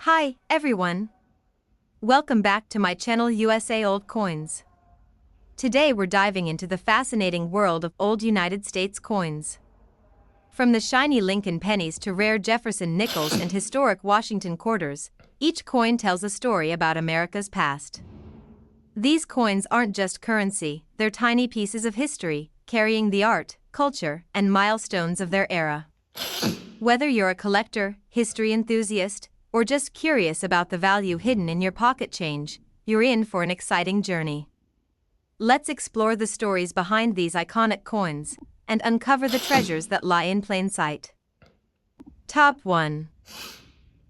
Hi, everyone. Welcome back to my channel USA Old Coins. Today we're diving into the fascinating world of old United States coins. From the shiny Lincoln pennies to rare Jefferson nickels and historic Washington quarters, each coin tells a story about America's past. These coins aren't just currency, they're tiny pieces of history, carrying the art, culture, and milestones of their era. Whether you're a collector, history enthusiast, or just curious about the value hidden in your pocket change, you're in for an exciting journey. Let's explore the stories behind these iconic coins and uncover the treasures that lie in plain sight. Top 1.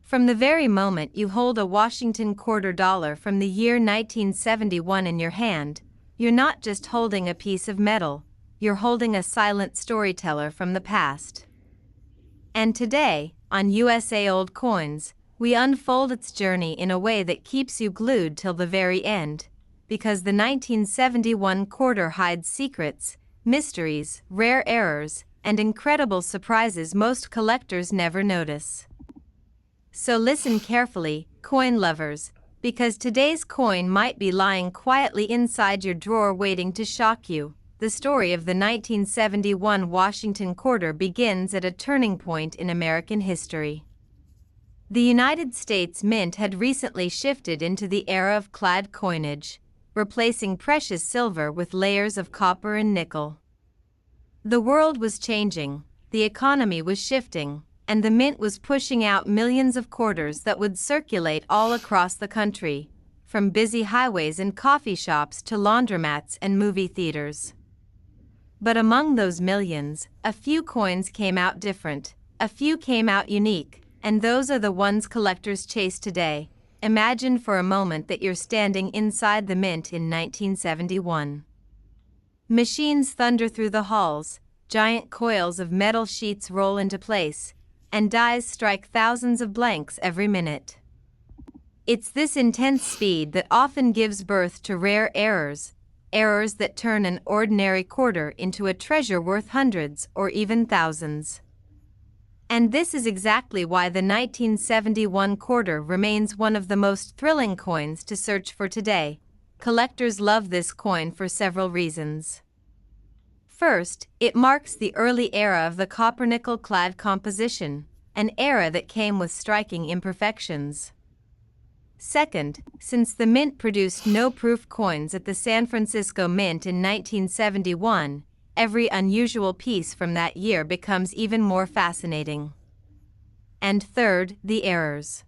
From the very moment you hold a Washington quarter dollar from the year 1971 in your hand, you're not just holding a piece of metal, you're holding a silent storyteller from the past. And today, on USA Old Coins, we unfold its journey in a way that keeps you glued till the very end, because the 1971 quarter hides secrets, mysteries, rare errors, and incredible surprises most collectors never notice. So listen carefully, coin lovers, because today's coin might be lying quietly inside your drawer waiting to shock you. The story of the 1971 Washington quarter begins at a turning point in American history. The United States Mint had recently shifted into the era of clad coinage, replacing precious silver with layers of copper and nickel. The world was changing, the economy was shifting, and the mint was pushing out millions of quarters that would circulate all across the country, from busy highways and coffee shops to laundromats and movie theaters. But among those millions, a few coins came out different, a few came out unique, and those are the ones collectors chase today. Imagine for a moment that you're standing inside the mint in 1971. Machines thunder through the halls, giant coils of metal sheets roll into place, and dies strike thousands of blanks every minute. It's this intense speed that often gives birth to rare errors that turn an ordinary quarter into a treasure worth hundreds or even thousands. And this is exactly why the 1971 quarter remains one of the most thrilling coins to search for today. Collectors love this coin for several reasons. First, it marks the early era of the copper-nickel clad composition, an era that came with striking imperfections. Second, since the mint produced no-proof coins at the San Francisco Mint in 1971, every unusual piece from that year becomes even more fascinating. And third, the errors.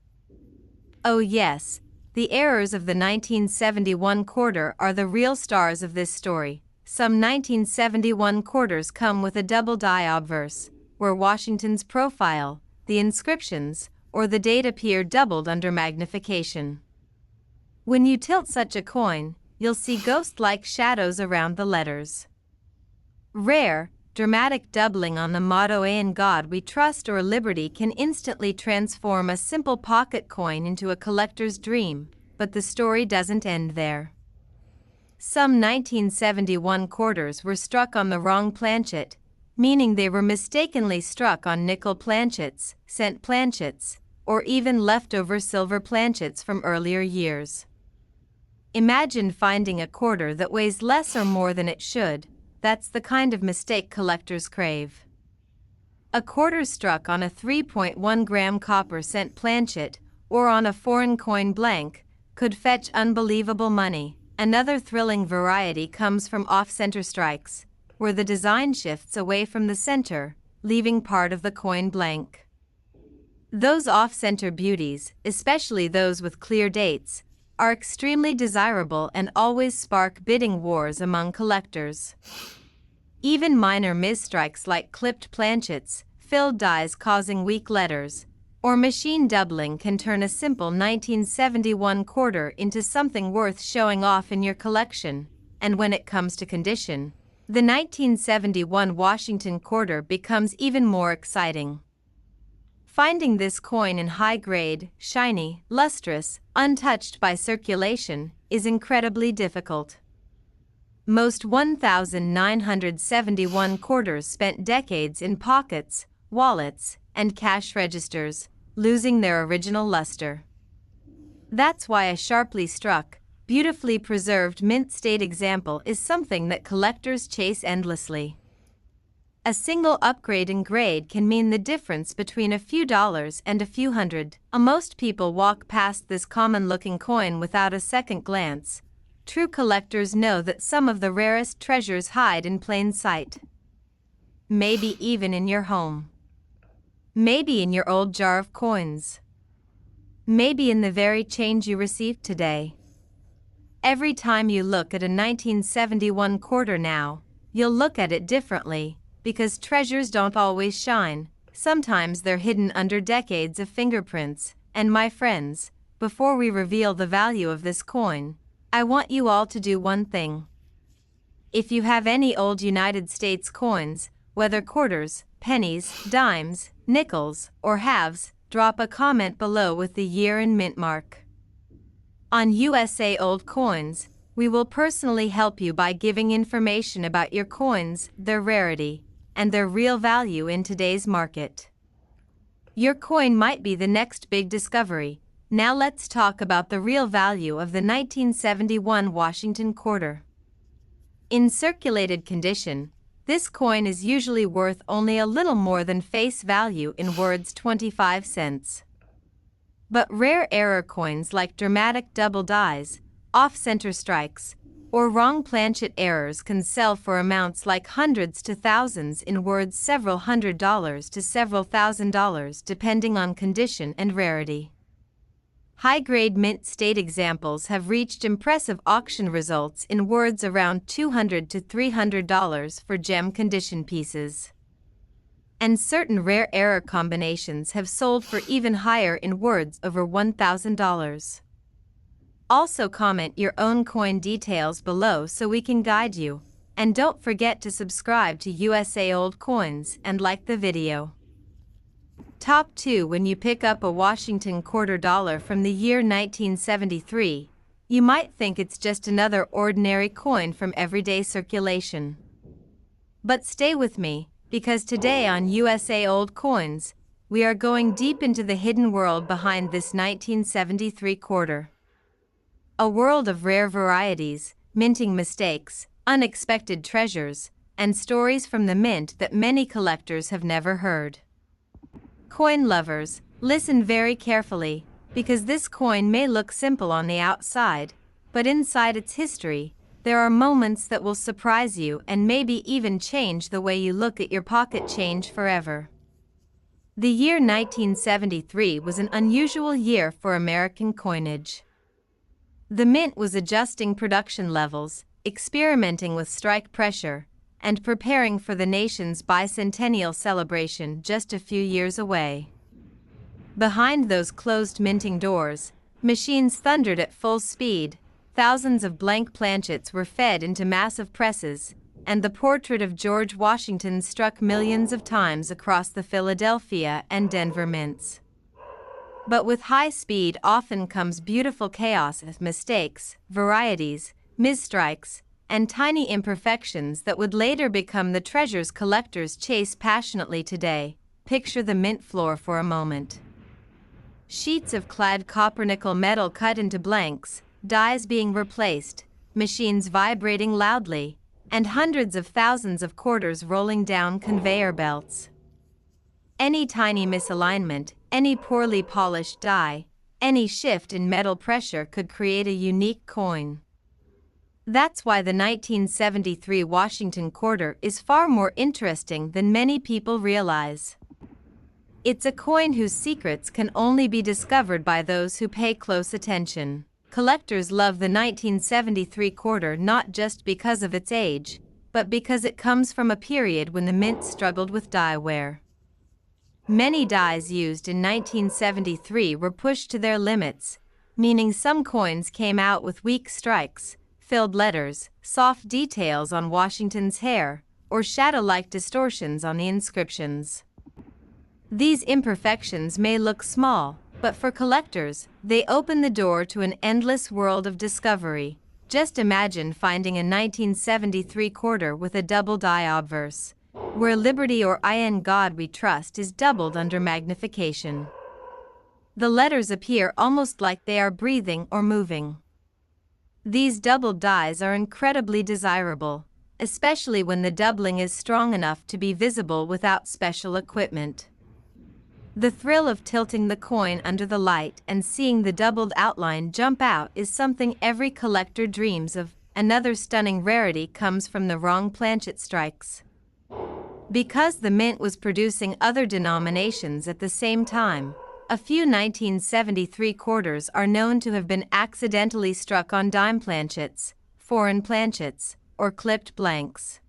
Oh yes, the errors of the 1971 quarter are the real stars of this story. Some 1971 quarters come with a double die obverse, where Washington's profile, the inscriptions, or the date appear doubled under magnification. When you tilt such a coin, you'll see ghost-like shadows around the letters. Rare, dramatic doubling on the motto "In God We Trust" or "Liberty" can instantly transform a simple pocket coin into a collector's dream, but the story doesn't end there. Some 1971 quarters were struck on the wrong planchet, meaning they were mistakenly struck on nickel planchets, cent planchets, or even leftover silver planchets from earlier years. Imagine finding a quarter that weighs less or more than it should. That's the kind of mistake collectors crave. A quarter struck on a 3.1-gram copper cent planchet or on a foreign coin blank could fetch unbelievable money. Another thrilling variety comes from off-center strikes, where the design shifts away from the center, leaving part of the coin blank. Those off-center beauties, especially those with clear dates, are extremely desirable and always spark bidding wars among collectors. Even minor misstrikes like clipped planchets, filled dies causing weak letters, or machine doubling can turn a simple 1971 quarter into something worth showing off in your collection. And when it comes to condition, the 1971 Washington quarter becomes even more exciting. Finding this coin in high grade, shiny, lustrous, untouched by circulation, is incredibly difficult. Most 1,971 quarters spent decades in pockets, wallets, and cash registers, losing their original luster. That's why a sharply struck, beautifully preserved mint state example is something that collectors chase endlessly. A single upgrade in grade can mean the difference between a few dollars and a few hundred. Most people walk past this common-looking coin without a second glance. True collectors know that some of the rarest treasures hide in plain sight. Maybe even in your home. Maybe in your old jar of coins. Maybe in the very change you received today. Every time you look at a 1971 quarter now, you'll look at it differently, because treasures don't always shine. Sometimes they're hidden under decades of fingerprints. And my friends, before we reveal the value of this coin, I want you all to do one thing. If you have any old United States coins, whether quarters, pennies, dimes, nickels, or halves, drop a comment below with the year and mint mark. On USA Old Coins, we will personally help you by giving information about your coins, their rarity, and their real value in today's market. Your coin might be the next big discovery. Now let's talk about the real value of the 1971 Washington quarter. In circulated condition, this coin is usually worth only a little more than face value in words 25 cents. But rare error coins like dramatic double dies, off-center strikes, or wrong planchet errors can sell for amounts like hundreds to thousands in words several $100s to several $1,000s depending on condition and rarity. High-grade mint state examples have reached impressive auction results in words around $200 to $300 for gem condition pieces. And certain rare error combinations have sold for even higher in words over $1,000. Also comment your own coin details below so we can guide you. And don't forget to subscribe to USA Old Coins and like the video. Top 2. When you pick up a Washington quarter dollar from the year 1973, you might think it's just another ordinary coin from everyday circulation. But stay with me, because today on USA Old Coins, we are going deep into the hidden world behind this 1973 quarter. A world of rare varieties, minting mistakes, unexpected treasures, and stories from the mint that many collectors have never heard. Coin lovers, listen very carefully, because this coin may look simple on the outside, but inside its history, there are moments that will surprise you and maybe even change the way you look at your pocket change forever. The year 1973 was an unusual year for American coinage. The mint was adjusting production levels, experimenting with strike pressure, and preparing for the nation's bicentennial celebration just a few years away. Behind those closed minting doors, machines thundered at full speed, thousands of blank planchets were fed into massive presses, and the portrait of George Washington struck millions of times across the Philadelphia and Denver mints. But with high speed often comes beautiful chaos of mistakes, varieties, misstrikes, and tiny imperfections that would later become the treasures collectors chase passionately today. Picture the mint floor for a moment. Sheets of clad copper-nickel metal cut into blanks, dies being replaced, machines vibrating loudly, and hundreds of thousands of quarters rolling down conveyor belts. Any tiny misalignment, any poorly polished die, any shift in metal pressure could create a unique coin. That's why the 1973 Washington quarter is far more interesting than many people realize. It's a coin whose secrets can only be discovered by those who pay close attention. Collectors love the 1973 quarter not just because of its age, but because it comes from a period when the mint struggled with die wear. Many dies used in 1973 were pushed to their limits, meaning some coins came out with weak strikes, filled letters, soft details on Washington's hair, or shadow-like distortions on the inscriptions. These imperfections may look small, but for collectors, they open the door to an endless world of discovery. Just imagine finding a 1973 quarter with a double die obverse, where liberty or in God we trust is doubled under magnification. The letters appear almost like they are breathing or moving. These doubled dies are incredibly desirable, especially when the doubling is strong enough to be visible without special equipment. The thrill of tilting the coin under the light and seeing the doubled outline jump out is something every collector dreams of. Another stunning rarity comes from the wrong planchet strikes. Because the mint was producing other denominations at the same time, a few 1973 quarters are known to have been accidentally struck on dime planchets, foreign planchets, or clipped blanks.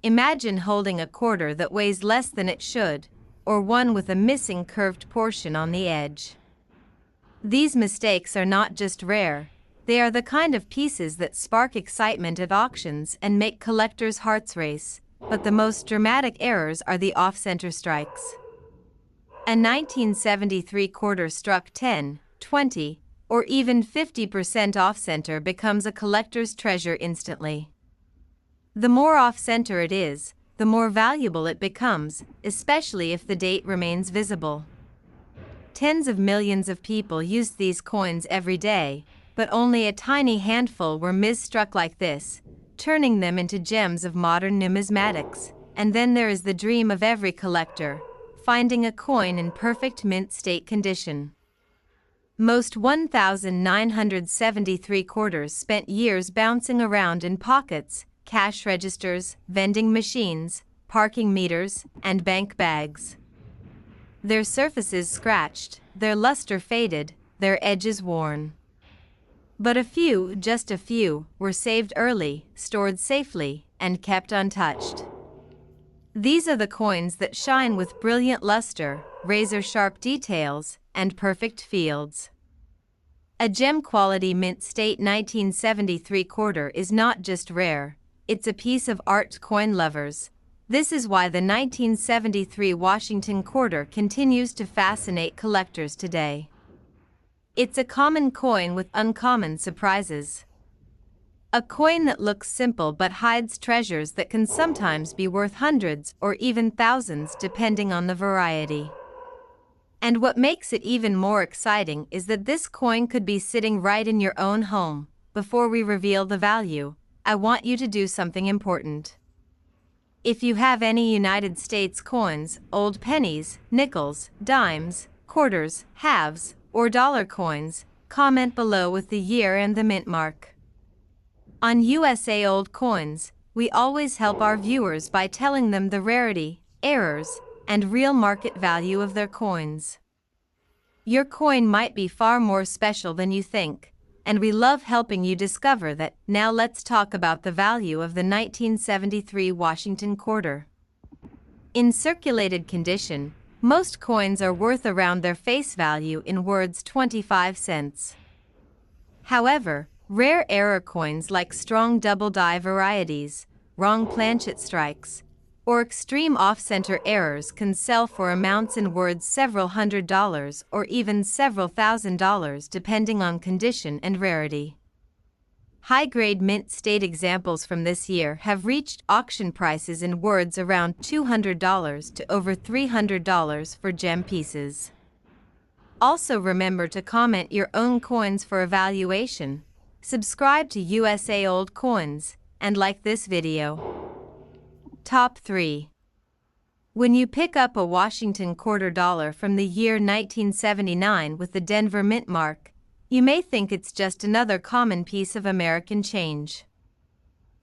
Imagine holding a quarter that weighs less than it should, or one with a missing curved portion on the edge. These mistakes are not just rare, they are the kind of pieces that spark excitement at auctions and make collectors' hearts race, but the most dramatic errors are the off-center strikes. A 1973 quarter struck 10, 20, or even 50% off-center becomes a collector's treasure instantly. The more off-center it is, the more valuable it becomes, especially if the date remains visible. Tens of millions of people use these coins every day, but only a tiny handful were misstruck like this, turning them into gems of modern numismatics. And then there is the dream of every collector, finding a coin in perfect mint state condition. Most 1,973 quarters spent years bouncing around in pockets, cash registers, vending machines, parking meters, and bank bags. Their surfaces scratched, their luster faded, their edges worn. But a few, just a few, were saved early, stored safely, and kept untouched. These are the coins that shine with brilliant luster, razor-sharp details, and perfect fields. A gem-quality mint state 1973 quarter is not just rare, it's a piece of art coin lovers. This is why the 1973 Washington quarter continues to fascinate collectors today. It's a common coin with uncommon surprises. A coin that looks simple but hides treasures that can sometimes be worth hundreds or even thousands depending on the variety. And what makes it even more exciting is that this coin could be sitting right in your own home. Before we reveal the value, I want you to do something important. If you have any United States coins, old pennies, nickels, dimes, quarters, halves, or dollar coins, comment below with the year and the mint mark. On USA Old Coins, we always help our viewers by telling them the rarity, errors, and real market value of their coins. Your coin might be far more special than you think, and we love helping you discover that. Now let's talk about the value of the 1973 Washington quarter. In circulated condition, most coins are worth around their face value in words 25 cents. However, rare error coins like strong double die varieties, wrong planchet strikes, or extreme off-center errors can sell for amounts in words several $100s or even several $1,000s depending on condition and rarity. High-grade mint state examples from this year have reached auction prices in words around $200 to over $300 for gem pieces. Also remember to comment your own coins for evaluation, subscribe to USA Old Coins, and like this video. Top 3. When you pick up a Washington quarter dollar from the year 1979 with the Denver mint mark, you may think it's just another common piece of American change.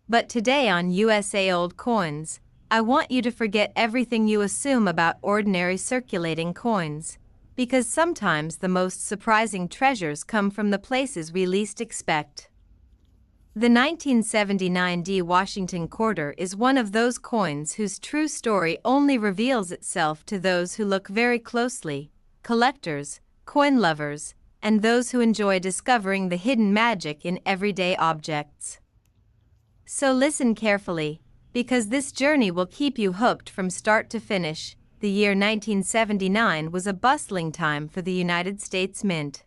But today on USA Old Coins, I want you to forget everything you assume about ordinary circulating coins, because sometimes the most surprising treasures come from the places we least expect. The 1979 D Washington quarter is one of those coins whose true story only reveals itself to those who look very closely, collectors, coin lovers, and those who enjoy discovering the hidden magic in everyday objects. So listen carefully, because this journey will keep you hooked from start to finish. The year 1979 was a bustling time for the United States Mint.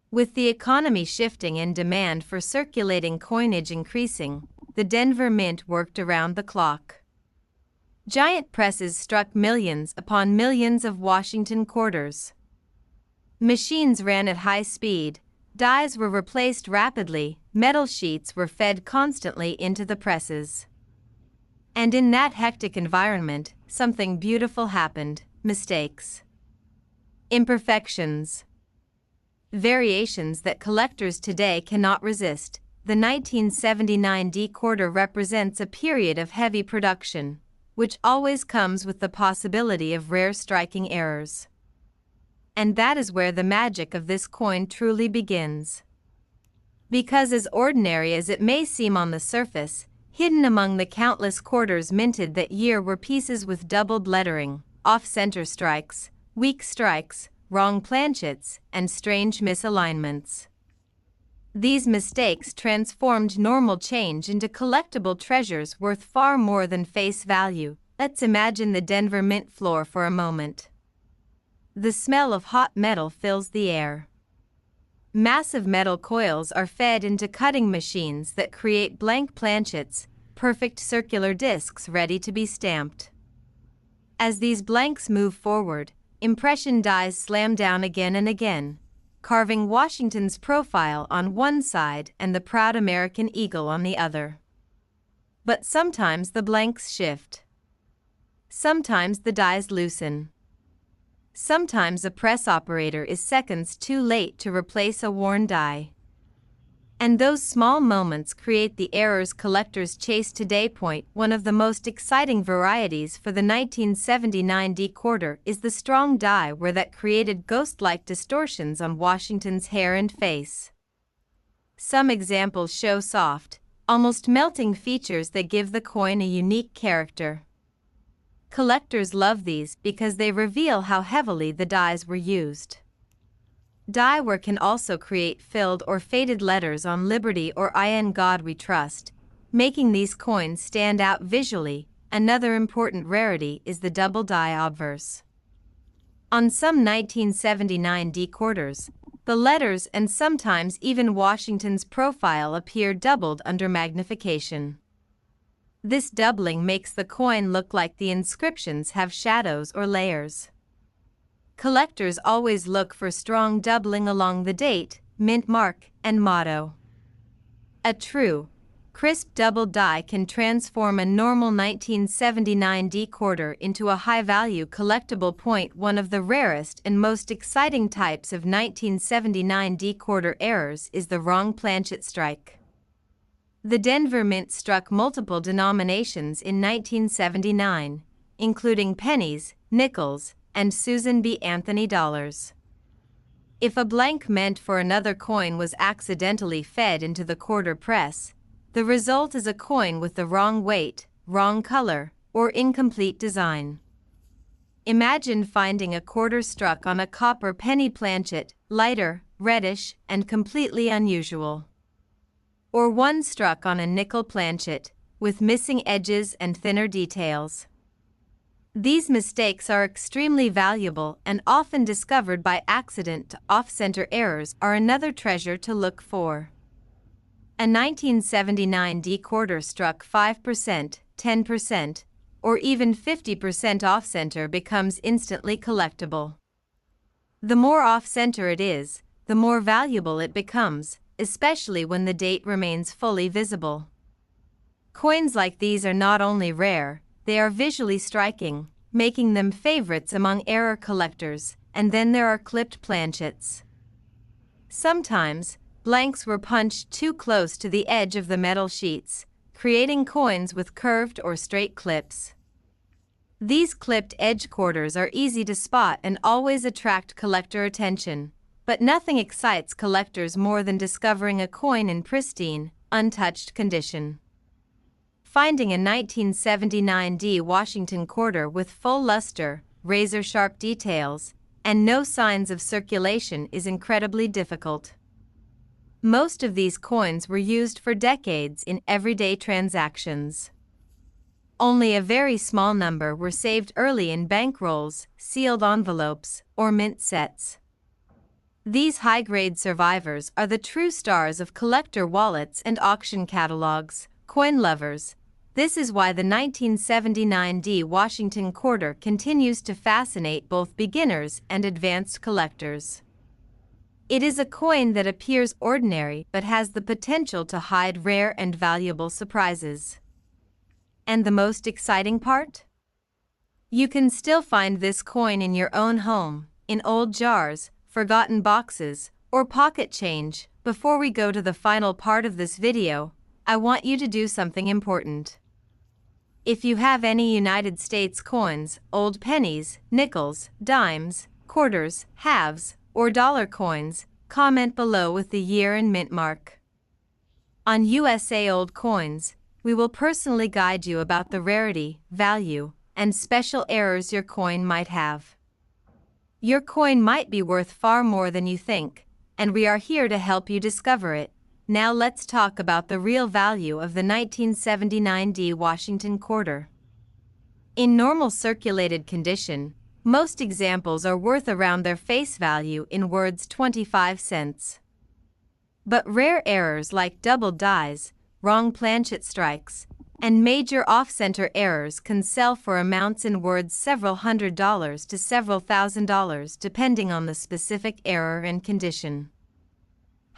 With the economy shifting and demand for circulating coinage increasing, the Denver Mint worked around the clock. Giant presses struck millions upon millions of Washington quarters. Machines ran at high speed, dies were replaced rapidly, metal sheets were fed constantly into the presses. And in that hectic environment, something beautiful happened: mistakes, imperfections, variations that collectors today cannot resist. The 1979 decorder represents a period of heavy production, which always comes with the possibility of rare striking errors. And that is where the magic of this coin truly begins. Because as ordinary as it may seem on the surface, hidden among the countless quarters minted that year were pieces with doubled lettering, off-center strikes, weak strikes, wrong planchets, and strange misalignments. These mistakes transformed normal change into collectible treasures worth far more than face value. Let's imagine the Denver Mint floor for a moment. The smell of hot metal fills the air. Massive metal coils are fed into cutting machines that create blank planchets, perfect circular discs ready to be stamped. As these blanks move forward, impression dies slam down again and again, carving Washington's profile on one side and the proud American eagle on the other. But sometimes the blanks shift. Sometimes the dies loosen. Sometimes a press operator is seconds too late to replace a worn die. And those small moments create the errors collectors chase today. One of the most exciting varieties for the 1979 decorder is the strong die wear that created ghost-like distortions on Washington's hair and face. Some examples show soft, almost melting features that give the coin a unique character. Collectors love these because they reveal how heavily the dies were used. Die wear can also create filled or faded letters on Liberty or In God We Trust, making these coins stand out visually. Another important rarity is the double die obverse. On some 1979 decorders, the letters and sometimes even Washington's profile appear doubled under magnification. This doubling makes the coin look like the inscriptions have shadows or layers. Collectors always look for strong doubling along the date, mint mark, and motto. A true, crisp double die can transform a normal 1979 decorder into a high-value collectible. One of the rarest and most exciting types of 1979 decorder errors is the wrong planchet strike. The Denver Mint struck multiple denominations in 1979, including pennies, nickels, and Susan B. Anthony dollars. If a blank meant for another coin was accidentally fed into the quarter press, the result is a coin with the wrong weight, wrong color, or incomplete design. Imagine finding a quarter struck on a copper penny planchet, lighter, reddish, and completely unusual. Or one struck on a nickel planchet, with missing edges and thinner details. These mistakes are extremely valuable and often discovered by accident. Off-center errors are another treasure to look for. A 1979 decorder struck 5%, 10%, or even 50% off-center becomes instantly collectible. The more off-center it is, the more valuable it becomes, especially when the date remains fully visible. Coins like these are not only rare, they are visually striking, making them favorites among error collectors. And then there are clipped planchets. Sometimes, blanks were punched too close to the edge of the metal sheets, creating coins with curved or straight clips. These clipped edge quarters are easy to spot and always attract collector attention, but nothing excites collectors more than discovering a coin in pristine, untouched condition. Finding a 1979 D Washington quarter with full luster, razor-sharp details, and no signs of circulation is incredibly difficult. Most of these coins were used for decades in everyday transactions. Only a very small number were saved early in bankrolls, sealed envelopes, or mint sets. These high-grade survivors are the true stars of collector wallets and auction catalogs. Coin lovers, this is why the 1979 D Washington quarter continues to fascinate both beginners and advanced collectors. It is a coin that appears ordinary but has the potential to hide rare and valuable surprises. And the most exciting part? You can still find this coin in your own home, in old jars, forgotten boxes, or pocket change. Before we go to the final part of this video, I want you to do something important. If you have any United States coins, old pennies, nickels, dimes, quarters, halves, or dollar coins, comment below with the year and mint mark. On USA Old Coins, we will personally guide you about the rarity, value, and special errors your coin might have. Your coin might be worth far more than you think, and we are here to help you discover it. Now let's talk about the real value of the 1979 D Washington quarter. In normal circulated condition, most examples are worth around their face value in words 25 cents. But rare errors like doubled dies, wrong planchet strikes, and major off-center errors can sell for amounts in words several $100s to several $1,000s depending on the specific error and condition.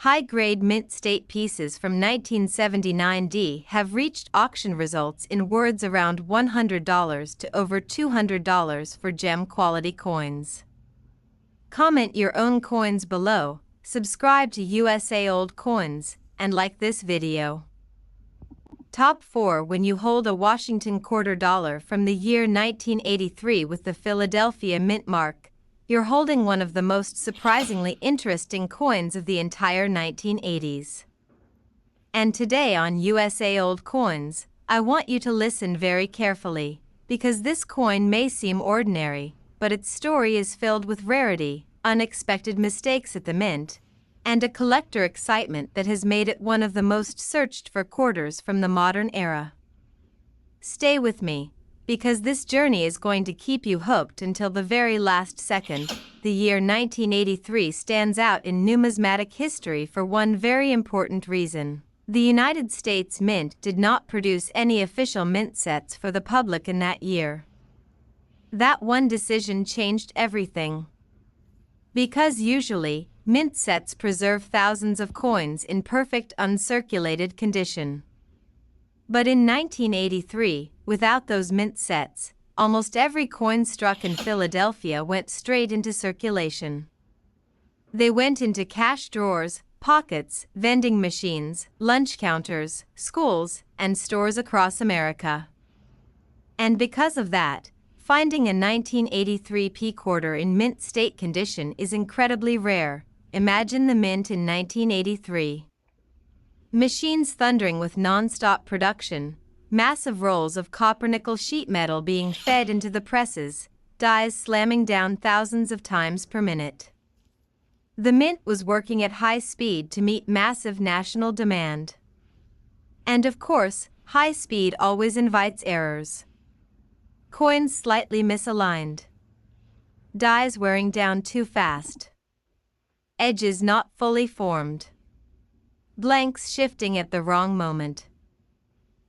High-grade mint state pieces from 1979 D have reached auction results in words around $100 to over $200 for gem-quality coins. Comment your own coins below, subscribe to USA Old Coins, and like this video. Top 4. When you hold a Washington quarter dollar from the year 1983 with the Philadelphia mint mark, you're holding one of the most surprisingly interesting coins of the entire 1980s. And today on USA Old Coins, I want you to listen very carefully, because this coin may seem ordinary, but its story is filled with rarity, unexpected mistakes at the mint, and a collector excitement that has made it one of the most searched for quarters from the modern era. Stay with me, because this journey is going to keep you hooked until the very last second. The year 1983 stands out in numismatic history for one very important reason. The United States Mint did not produce any official mint sets for the public in that year. That one decision changed everything. Because usually, mint sets preserve thousands of coins in perfect uncirculated condition. But in 1983, without those mint sets, almost every coin struck in Philadelphia went straight into circulation. They went into cash drawers, pockets, vending machines, lunch counters, schools, and stores across America. And because of that, finding a 1983 P quarter in mint state condition is incredibly rare. Imagine the mint in 1983. Machines thundering with non-stop production, massive rolls of copper-nickel sheet metal being fed into the presses, dies slamming down thousands of times per minute. The mint was working at high speed to meet massive national demand. And of course, high speed always invites errors. Coins slightly misaligned. Dies wearing down too fast. Edges not fully formed. Blanks shifting at the wrong moment.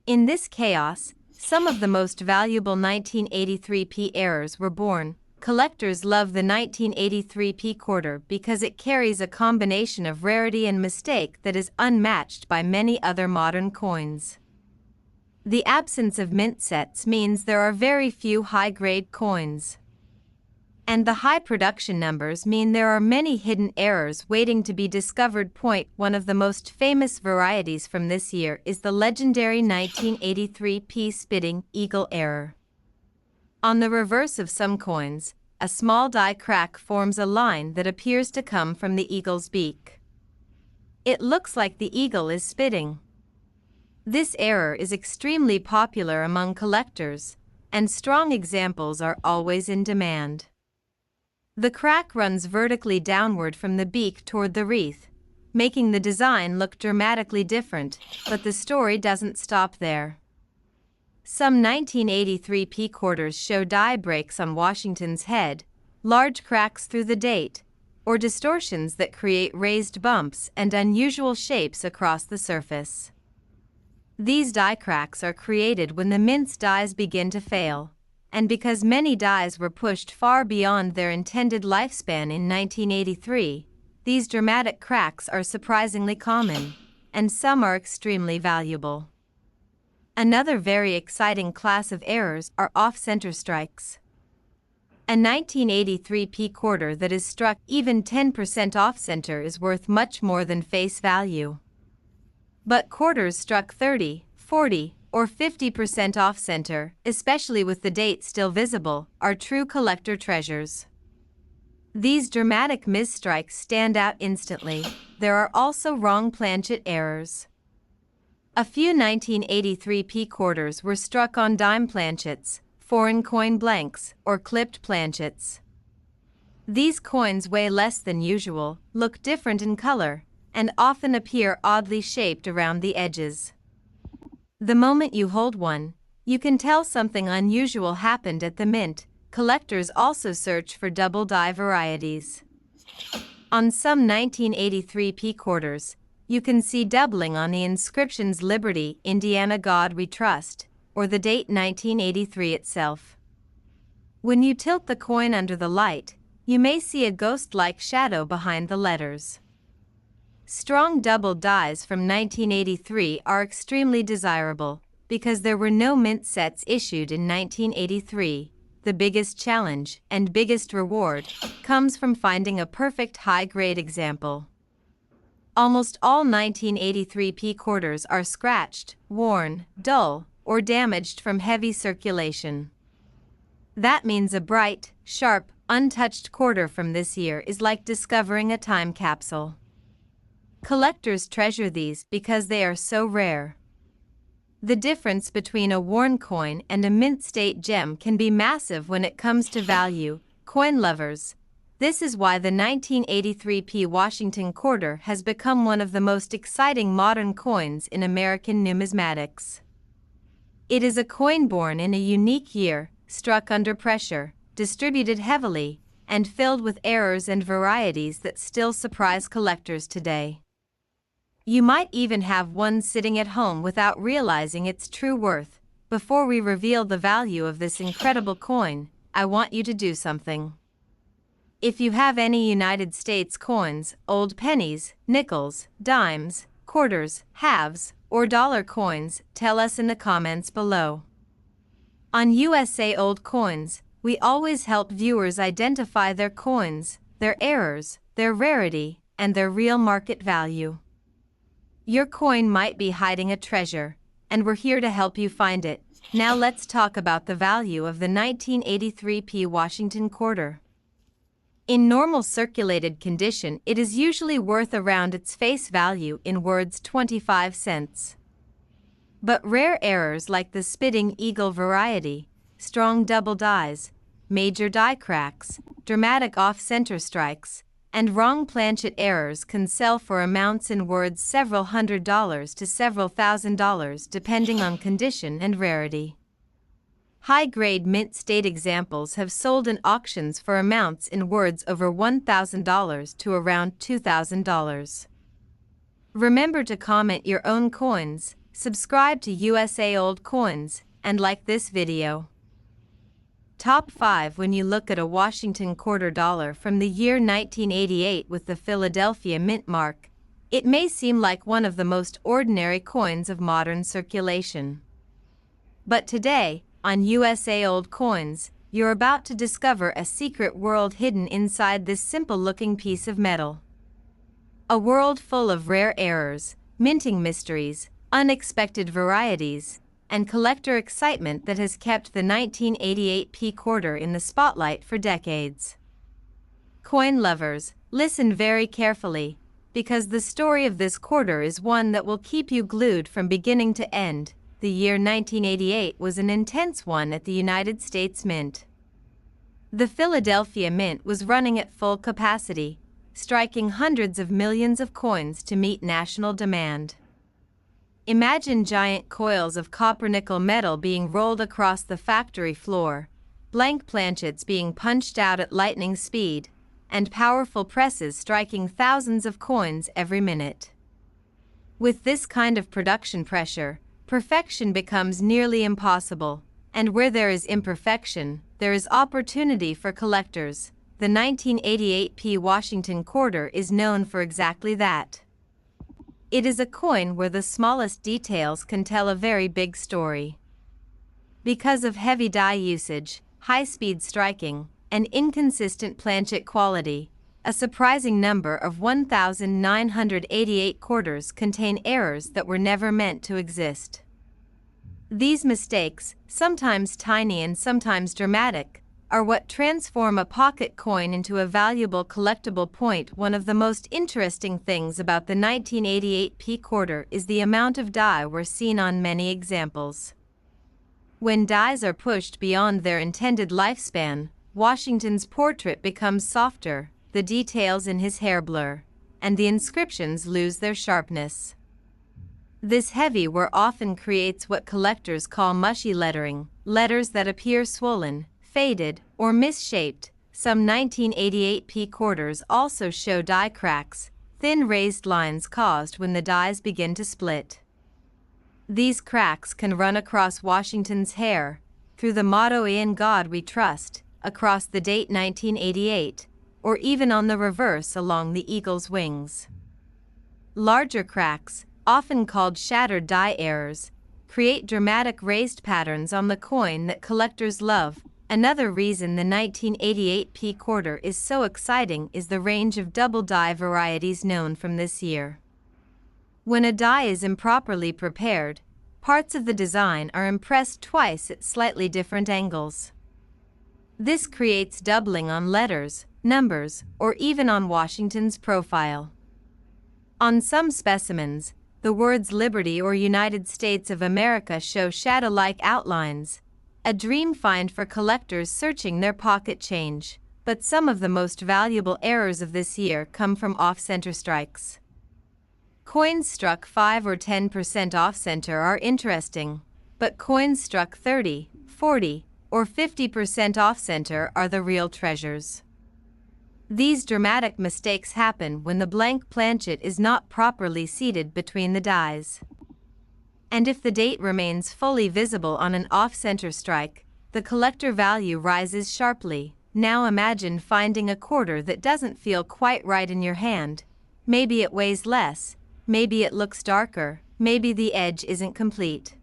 In this chaos, some of the most valuable 1983 P errors were born. Collectors love the 1983 P quarter because it carries a combination of rarity and mistake that is unmatched by many other modern coins. The absence of mint sets means there are very few high-grade coins. And the high production numbers mean there are many hidden errors waiting to be discovered. One of the most famous varieties from this year is the legendary 1983 P spitting eagle error. On the reverse of some coins, a small die crack forms a line that appears to come from the eagle's beak. It looks like the eagle is spitting. This error is extremely popular among collectors, and strong examples are always in demand. The crack runs vertically downward from the beak toward the wreath, making the design look dramatically different, but the story doesn't stop there. Some 1983 P quarters show die breaks on Washington's head, large cracks through the date, or distortions that create raised bumps and unusual shapes across the surface. These die cracks are created when the mint's dies begin to fail, and because many dies were pushed far beyond their intended lifespan in 1983, these dramatic cracks are surprisingly common, and some are extremely valuable. Another very exciting class of errors are off-center strikes. A 1983 P quarter that is struck even 10% off-center is worth much more than face value. But quarters struck 30, 40, or 50% off-center, especially with the date still visible, are true collector treasures. These dramatic misstrikes stand out instantly. There are also wrong planchet errors. A few 1983 P quarters were struck on dime planchets, foreign coin blanks, or clipped planchets. These coins weigh less than usual, look different in color, and often appear oddly shaped around the edges. The moment you hold one, you can tell something unusual happened at the mint. Collectors also search for double die varieties. On some 1983 P quarters, you can see doubling on the inscriptions Liberty, Indiana God We Trust, or the date 1983 itself. When you tilt the coin under the light, you may see a ghost-like shadow behind the letters. Strong double dies from 1983 are extremely desirable because there were no mint sets issued in 1983. The biggest challenge and biggest reward comes from finding a perfect high-grade example. Almost all 1983 P quarters are scratched, worn, dull, or damaged from heavy circulation. That means a bright, sharp, untouched quarter from this year is like discovering a time capsule. Collectors treasure these because they are so rare. The difference between a worn coin and a mint-state gem can be massive when it comes to value. Coin lovers, this is why the 1983 P Washington quarter has become one of the most exciting modern coins in American numismatics. It is a coin born in a unique year, struck under pressure, distributed heavily, and filled with errors and varieties that still surprise collectors today. You might even have one sitting at home without realizing its true worth. Before we reveal the value of this incredible coin, I want you to do something. If you have any United States coins, old pennies, nickels, dimes, quarters, halves, or dollar coins, tell us in the comments below. On USA Old Coins, we always help viewers identify their coins, their errors, their rarity, and their real market value. Your coin might be hiding a treasure, and we're here to help you find it. Now let's talk about the value of the 1983 P Washington quarter. In normal circulated condition, it is usually worth around its face value, in words 25 cents. But rare errors like the spitting eagle variety, strong double dies, major die cracks, dramatic off-center strikes, and wrong planchet errors can sell for amounts in words several $100s to several $1,000s depending on condition and rarity. High-grade mint-state examples have sold in auctions for amounts in words over $1,000 to around $2,000. Remember to comment your own coins, subscribe to USA Old Coins, and like this video. Top 5 when you look at a Washington quarter dollar from the year 1988 with the Philadelphia Mint mark, it may seem like one of the most ordinary coins of modern circulation. But today, on USA Old Coins, you're about to discover a secret world hidden inside this simple-looking piece of metal. A world full of rare errors, minting mysteries, unexpected varieties, and collector excitement that has kept the 1988 P quarter in the spotlight for decades. Coin lovers, listen very carefully, because the story of this quarter is one that will keep you glued from beginning to end. The year 1988 was an intense one at the United States Mint. The Philadelphia Mint was running at full capacity, striking hundreds of millions of coins to meet national demand. Imagine giant coils of copper-nickel metal being rolled across the factory floor, blank planchets being punched out at lightning speed, and powerful presses striking thousands of coins every minute. With this kind of production pressure, perfection becomes nearly impossible, and where there is imperfection, there is opportunity for collectors. the 1988p Washington quarter is known for exactly that. It is a coin where the smallest details can tell a very big story. Because of heavy die usage, high-speed striking, and inconsistent planchet quality, a surprising number of 1,988 quarters contain errors that were never meant to exist. These mistakes, sometimes tiny and sometimes dramatic, are what transform a pocket coin into a valuable collectible point. One of the most interesting things about the 1988p quarter is the amount of die we're seen on many examples. When dies are pushed beyond their intended lifespan, Washington's portrait becomes softer, the details in his hair blur, and the inscriptions lose their sharpness. This heavy wear often creates what collectors call mushy lettering, letters that appear swollen, faded, or misshaped. Some 1988p quarters also show die cracks, thin raised lines caused when the dies begin to split. These cracks can run across Washington's hair, through the motto "In God We Trust," across the date 1988, or even on the reverse along the eagle's wings. Larger cracks, often called shattered die errors, create dramatic raised patterns on the coin that collectors love. Another reason the 1988p quarter is so exciting is the range of double die varieties known from this year. When a die is improperly prepared, parts of the design are impressed twice at slightly different angles. This creates doubling on letters, numbers, or even on Washington's profile. On some specimens, the words Liberty or United States of America show shadow-like outlines, a dream find for collectors searching their pocket change. But some of the most valuable errors of this year come from off-center strikes. Coins struck 5 or 10% off-center are interesting, but coins struck 30, 40, or 50% off-center are the real treasures. These dramatic mistakes happen when the blank planchet is not properly seated between the dies. And if the date remains fully visible on an off-center strike, the collector value rises sharply. Now imagine finding a quarter that doesn't feel quite right in your hand. Maybe it weighs less, maybe it looks darker, maybe the edge isn't complete.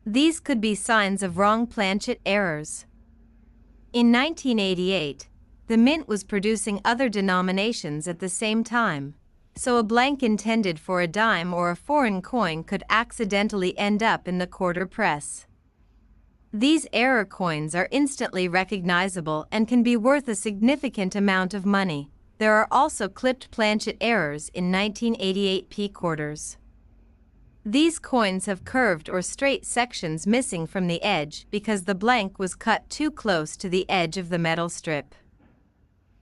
These could be signs of wrong planchet errors. In 1988, the mint was producing other denominations at the same time, so a blank intended for a dime or a foreign coin could accidentally end up in the quarter press. These error coins are instantly recognizable and can be worth a significant amount of money. There are also clipped planchet errors in 1988p quarters. These coins have curved or straight sections missing from the edge because the blank was cut too close to the edge of the metal strip.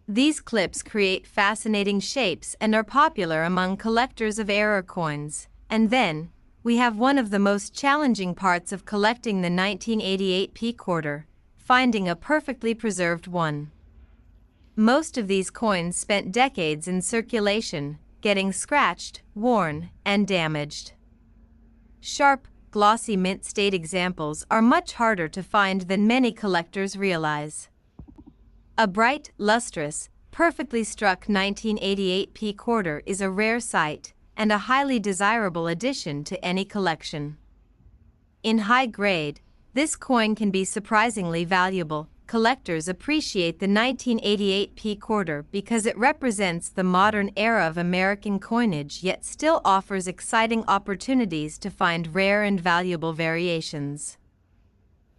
These clips create fascinating shapes and are popular among collectors of error coins. And then, we have one of the most challenging parts of collecting the 1988p quarter, finding a perfectly preserved one. Most of these coins spent decades in circulation, getting scratched, worn, and damaged. Sharp, glossy mint state examples are much harder to find than many collectors realize. A bright, lustrous, perfectly struck 1988p quarter is a rare sight and a highly desirable addition to any collection. In high grade, this coin can be surprisingly valuable. Collectors appreciate the 1988p quarter because it represents the modern era of American coinage yet still offers exciting opportunities to find rare and valuable variations.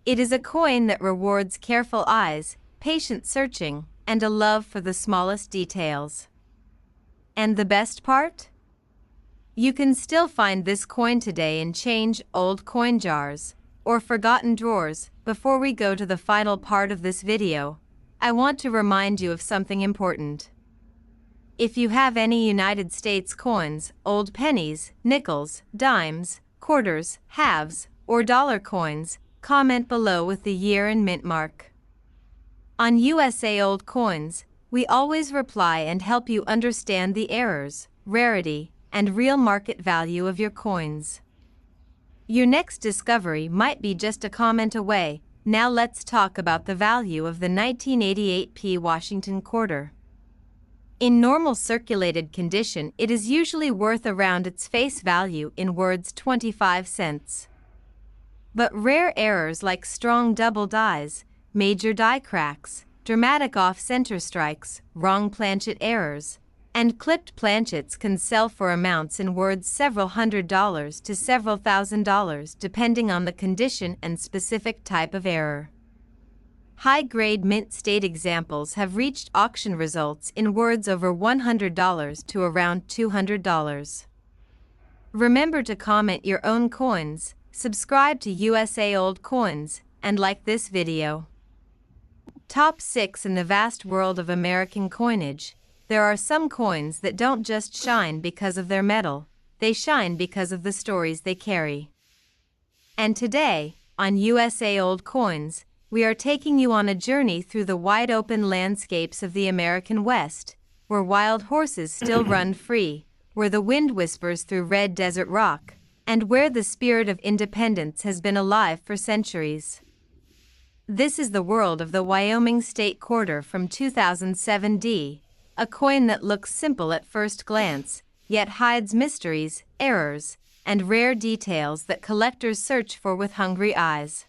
It is a coin that rewards careful eyes, patient searching, and a love for the smallest details. And the best part? You can still find this coin today in old coin jars, or forgotten drawers. Before we go to the final part of this video, I want to remind you of something important. If you have any United States coins, old pennies, nickels, dimes, quarters, halves, or dollar coins, comment below with the year and mint mark. On USA Old Coins, we always reply and help you understand the errors, rarity, and real market value of your coins. Your next discovery might be just a comment away. Now let's talk about the value of the 1988p Washington quarter. In normal circulated condition, it is usually worth around its face value in words 25 cents. But rare errors like strong double dies, major die cracks, dramatic off-center strikes, wrong planchet errors, and clipped planchets can sell for amounts in words several $100s to several $1,000s depending on the condition and specific type of error. High-grade mint state examples have reached auction results in words over $100 to around $200. Remember to comment your own coins, subscribe to USA Old Coins, and like this video. Top 6 in the vast world of American coinage. There are some coins that don't just shine because of their metal, they shine because of the stories they carry. And today, on USA Old Coins, we are taking you on a journey through the wide-open landscapes of the American West, where wild horses still run free, where the wind whispers through red desert rock, and where the spirit of independence has been alive for centuries. This is the world of the Wyoming State Quarter from 2007D, a coin that looks simple at first glance, yet hides mysteries, errors, and rare details that collectors search for with hungry eyes.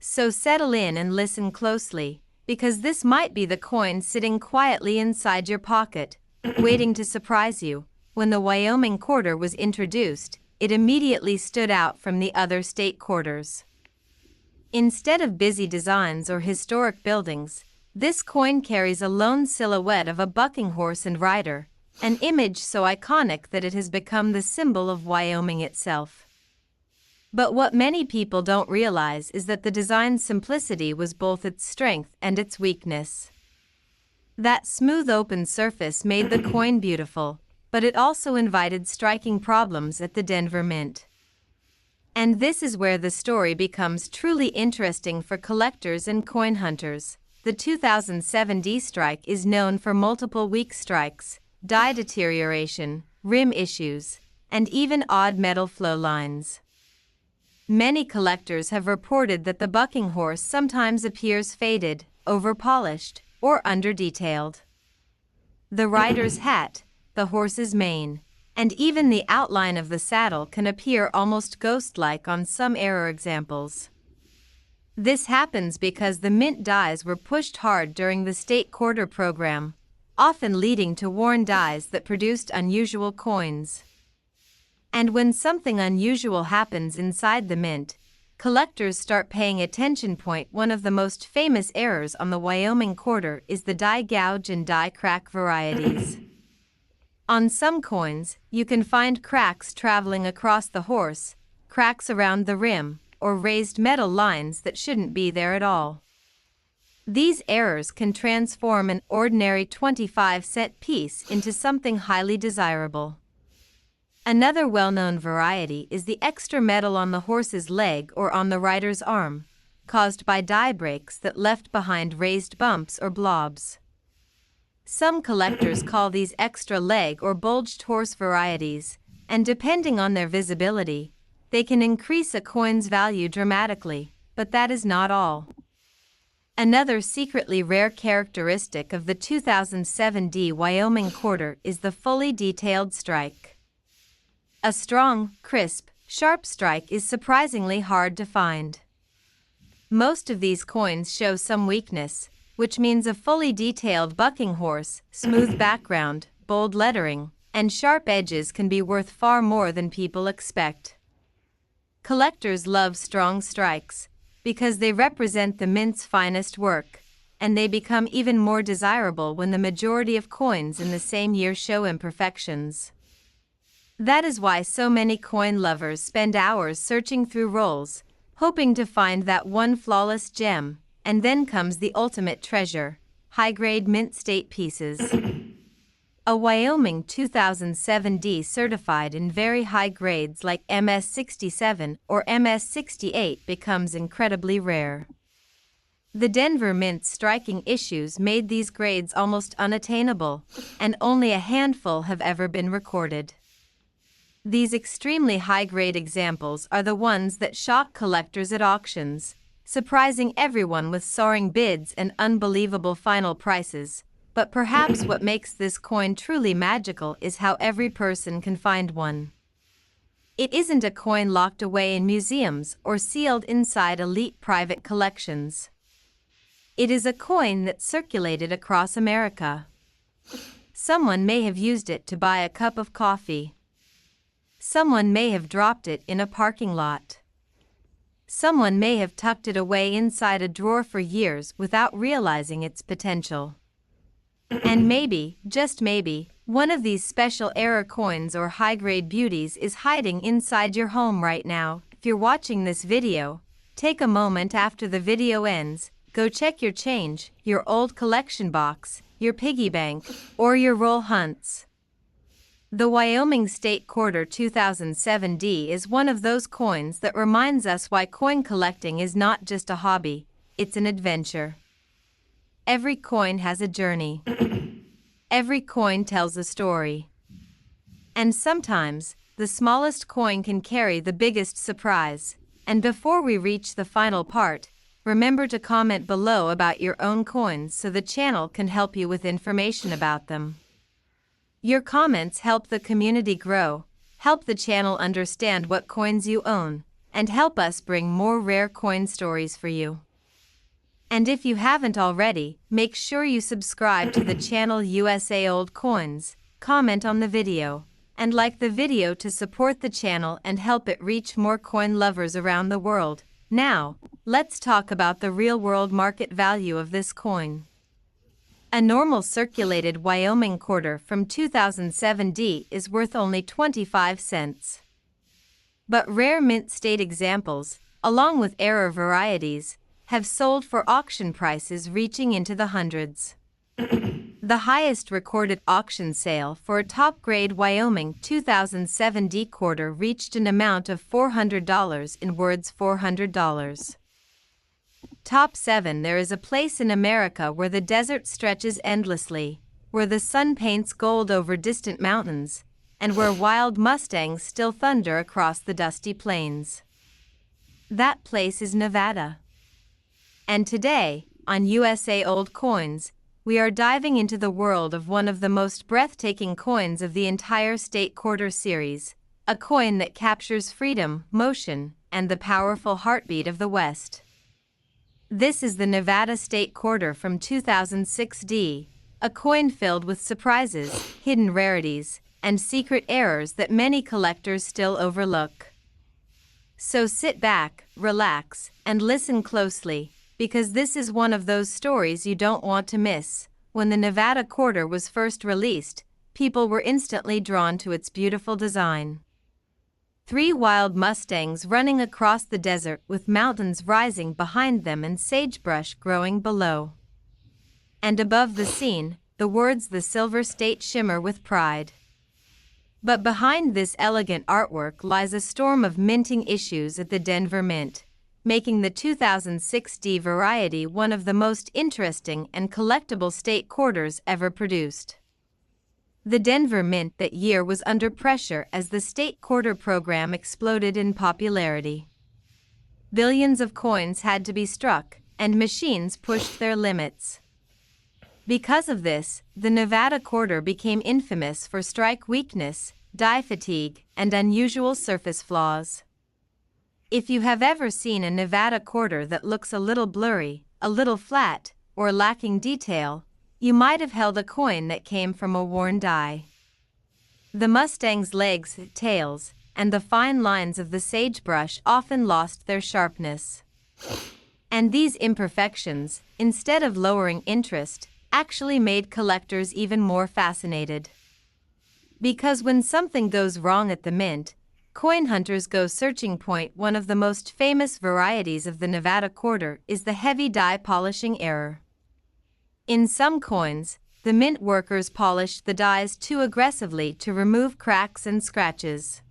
So settle in and listen closely, because this might be the coin sitting quietly inside your pocket, waiting to surprise you. When the Wyoming quarter was introduced, it immediately stood out from the other state quarters. Instead of busy designs or historic buildings, this coin carries a lone silhouette of a bucking horse and rider, an image so iconic that it has become the symbol of Wyoming itself. But what many people don't realize is that the design's simplicity was both its strength and its weakness. That smooth open surface made the coin beautiful, but it also invited striking problems at the Denver Mint. And this is where the story becomes truly interesting for collectors and coin hunters. The 2007D strike is known for multiple weak strikes, die deterioration, rim issues, and even odd metal flow lines. Many collectors have reported that the bucking horse sometimes appears faded, over-polished, or under-detailed. The rider's hat, the horse's mane, and even the outline of the saddle can appear almost ghost-like on some error examples. This happens because the mint dies were pushed hard during the state quarter program, often leading to worn dies that produced unusual coins. And when something unusual happens inside the mint, collectors start paying attention. One of the most famous errors on the Wyoming quarter is the die gouge and die crack varieties. On some coins, you can find cracks traveling across the horse, cracks around the rim, or raised metal lines that shouldn't be there at all. These errors can transform an ordinary 25-cent piece into something highly desirable. Another well-known variety is the extra metal on the horse's leg or on the rider's arm, caused by die breaks that left behind raised bumps or blobs. Some collectors call these extra leg or bulged horse varieties, and depending on their visibility, they can increase a coin's value dramatically, but that is not all. Another secretly rare characteristic of the 2007D Wyoming quarter is the fully detailed strike. A strong, crisp, sharp strike is surprisingly hard to find. Most of these coins show some weakness, which means a fully detailed bucking horse, smooth background, bold lettering, and sharp edges can be worth far more than people expect. Collectors love strong strikes because they represent the mint's finest work, and they become even more desirable when the majority of coins in the same year show imperfections. That is why so many coin lovers spend hours searching through rolls, hoping to find that one flawless gem, and then comes the ultimate treasure, high-grade mint state pieces. A Wyoming 2007D certified in very high grades like MS-67 or MS-68 becomes incredibly rare. The Denver Mint's striking issues made these grades almost unattainable, and only a handful have ever been recorded. These extremely high-grade examples are the ones that shock collectors at auctions, surprising everyone with soaring bids and unbelievable final prices. But perhaps what makes this coin truly magical is how every person can find one. It isn't a coin locked away in museums or sealed inside elite private collections. It is a coin that circulated across America. Someone may have used it to buy a cup of coffee. Someone may have dropped it in a parking lot. Someone may have tucked it away inside a drawer for years without realizing its potential. And maybe, just maybe, one of these special era coins or high-grade beauties is hiding inside your home right now. If you're watching this video, take a moment after the video ends, go check your change, your old collection box, your piggy bank, or your roll hunts. The Wyoming State Quarter 2007D is one of those coins that reminds us why coin collecting is not just a hobby, it's an adventure. Every coin has a journey. Every coin tells a story. And sometimes, the smallest coin can carry the biggest surprise. And before we reach the final part, remember to comment below about your own coins so the channel can help you with information about them. Your comments help the community grow, help the channel understand what coins you own, and help us bring more rare coin stories for you. And if you haven't already, make sure you subscribe to the channel USA Old Coins, comment on the video, and like the video to support the channel and help it reach more coin lovers around the world. Now, let's talk about the real-world market value of this coin. A normal circulated Wyoming quarter from 2007D is worth only 25 cents. But rare mint state examples, along with error varieties, have sold for auction prices reaching into the hundreds. The highest recorded auction sale for a top-grade Wyoming 2007D quarter reached an amount of $400 in words $400. Top 7. There is a place in America where the desert stretches endlessly, where the sun paints gold over distant mountains, and where wild mustangs still thunder across the dusty plains. That place is Nevada. And today, on USA Old Coins, we are diving into the world of one of the most breathtaking coins of the entire State Quarter series, a coin that captures freedom, motion, and the powerful heartbeat of the West. This is the Nevada State Quarter from 2006D, a coin filled with surprises, hidden rarities, and secret errors that many collectors still overlook. So sit back, relax, and listen closely, because this is one of those stories you don't want to miss. When the Nevada quarter was first released, people were instantly drawn to its beautiful design. 3 wild mustangs running across the desert with mountains rising behind them and sagebrush growing below. And above the scene, the words "The Silver State" shimmer with pride. But behind this elegant artwork lies a storm of minting issues at the Denver Mint, making the 2006D variety one of the most interesting and collectible state quarters ever produced. The Denver Mint that year was under pressure as the state quarter program exploded in popularity. Billions of coins had to be struck, and machines pushed their limits. Because of this, the Nevada quarter became infamous for strike weakness, die fatigue, and unusual surface flaws. If you have ever seen a Nevada quarter that looks a little blurry, a little flat, or lacking detail, you might have held a coin that came from a worn die. The Mustang's legs, tails, and the fine lines of the sagebrush often lost their sharpness. And these imperfections, instead of lowering interest, actually made collectors even more fascinated. Because when something goes wrong at the mint, coin hunters go searching. One of the most famous varieties of the Nevada quarter is the heavy die polishing error. In some coins, the mint workers polished the dies too aggressively to remove cracks and scratches.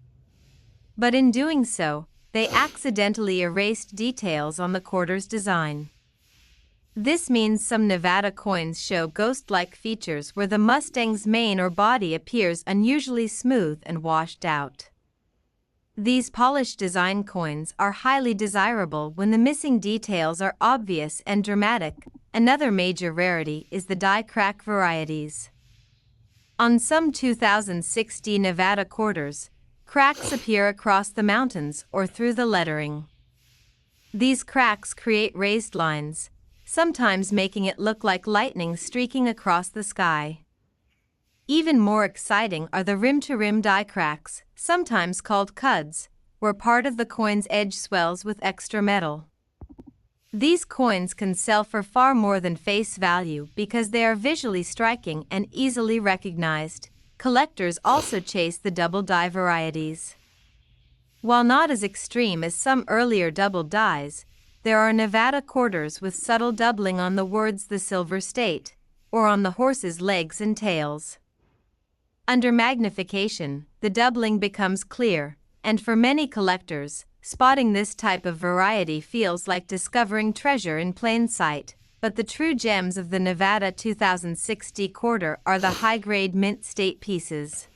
But in doing so, they accidentally erased details on the quarter's design. This means some Nevada coins show ghost-like features where the Mustang's mane or body appears unusually smooth and washed out. These polished design coins are highly desirable when the missing details are obvious and dramatic. Another major rarity is the die crack varieties. On some 2060 Nevada quarters, cracks appear across the mountains or through the lettering. These cracks create raised lines, sometimes making it look like lightning streaking across the sky. Even more exciting are the rim-to-rim die cracks, sometimes called cuds, where part of the coin's edge swells with extra metal. These coins can sell for far more than face value because they are visually striking and easily recognized. Collectors also chase the double die varieties. While not as extreme as some earlier double dies, there are Nevada quarters with subtle doubling on the words "the Silver State" or on the horse's legs and tails. Under magnification, the doubling becomes clear, and for many collectors, spotting this type of variety feels like discovering treasure in plain sight. But the true gems of the Nevada 2060 quarter are the high-grade mint state pieces.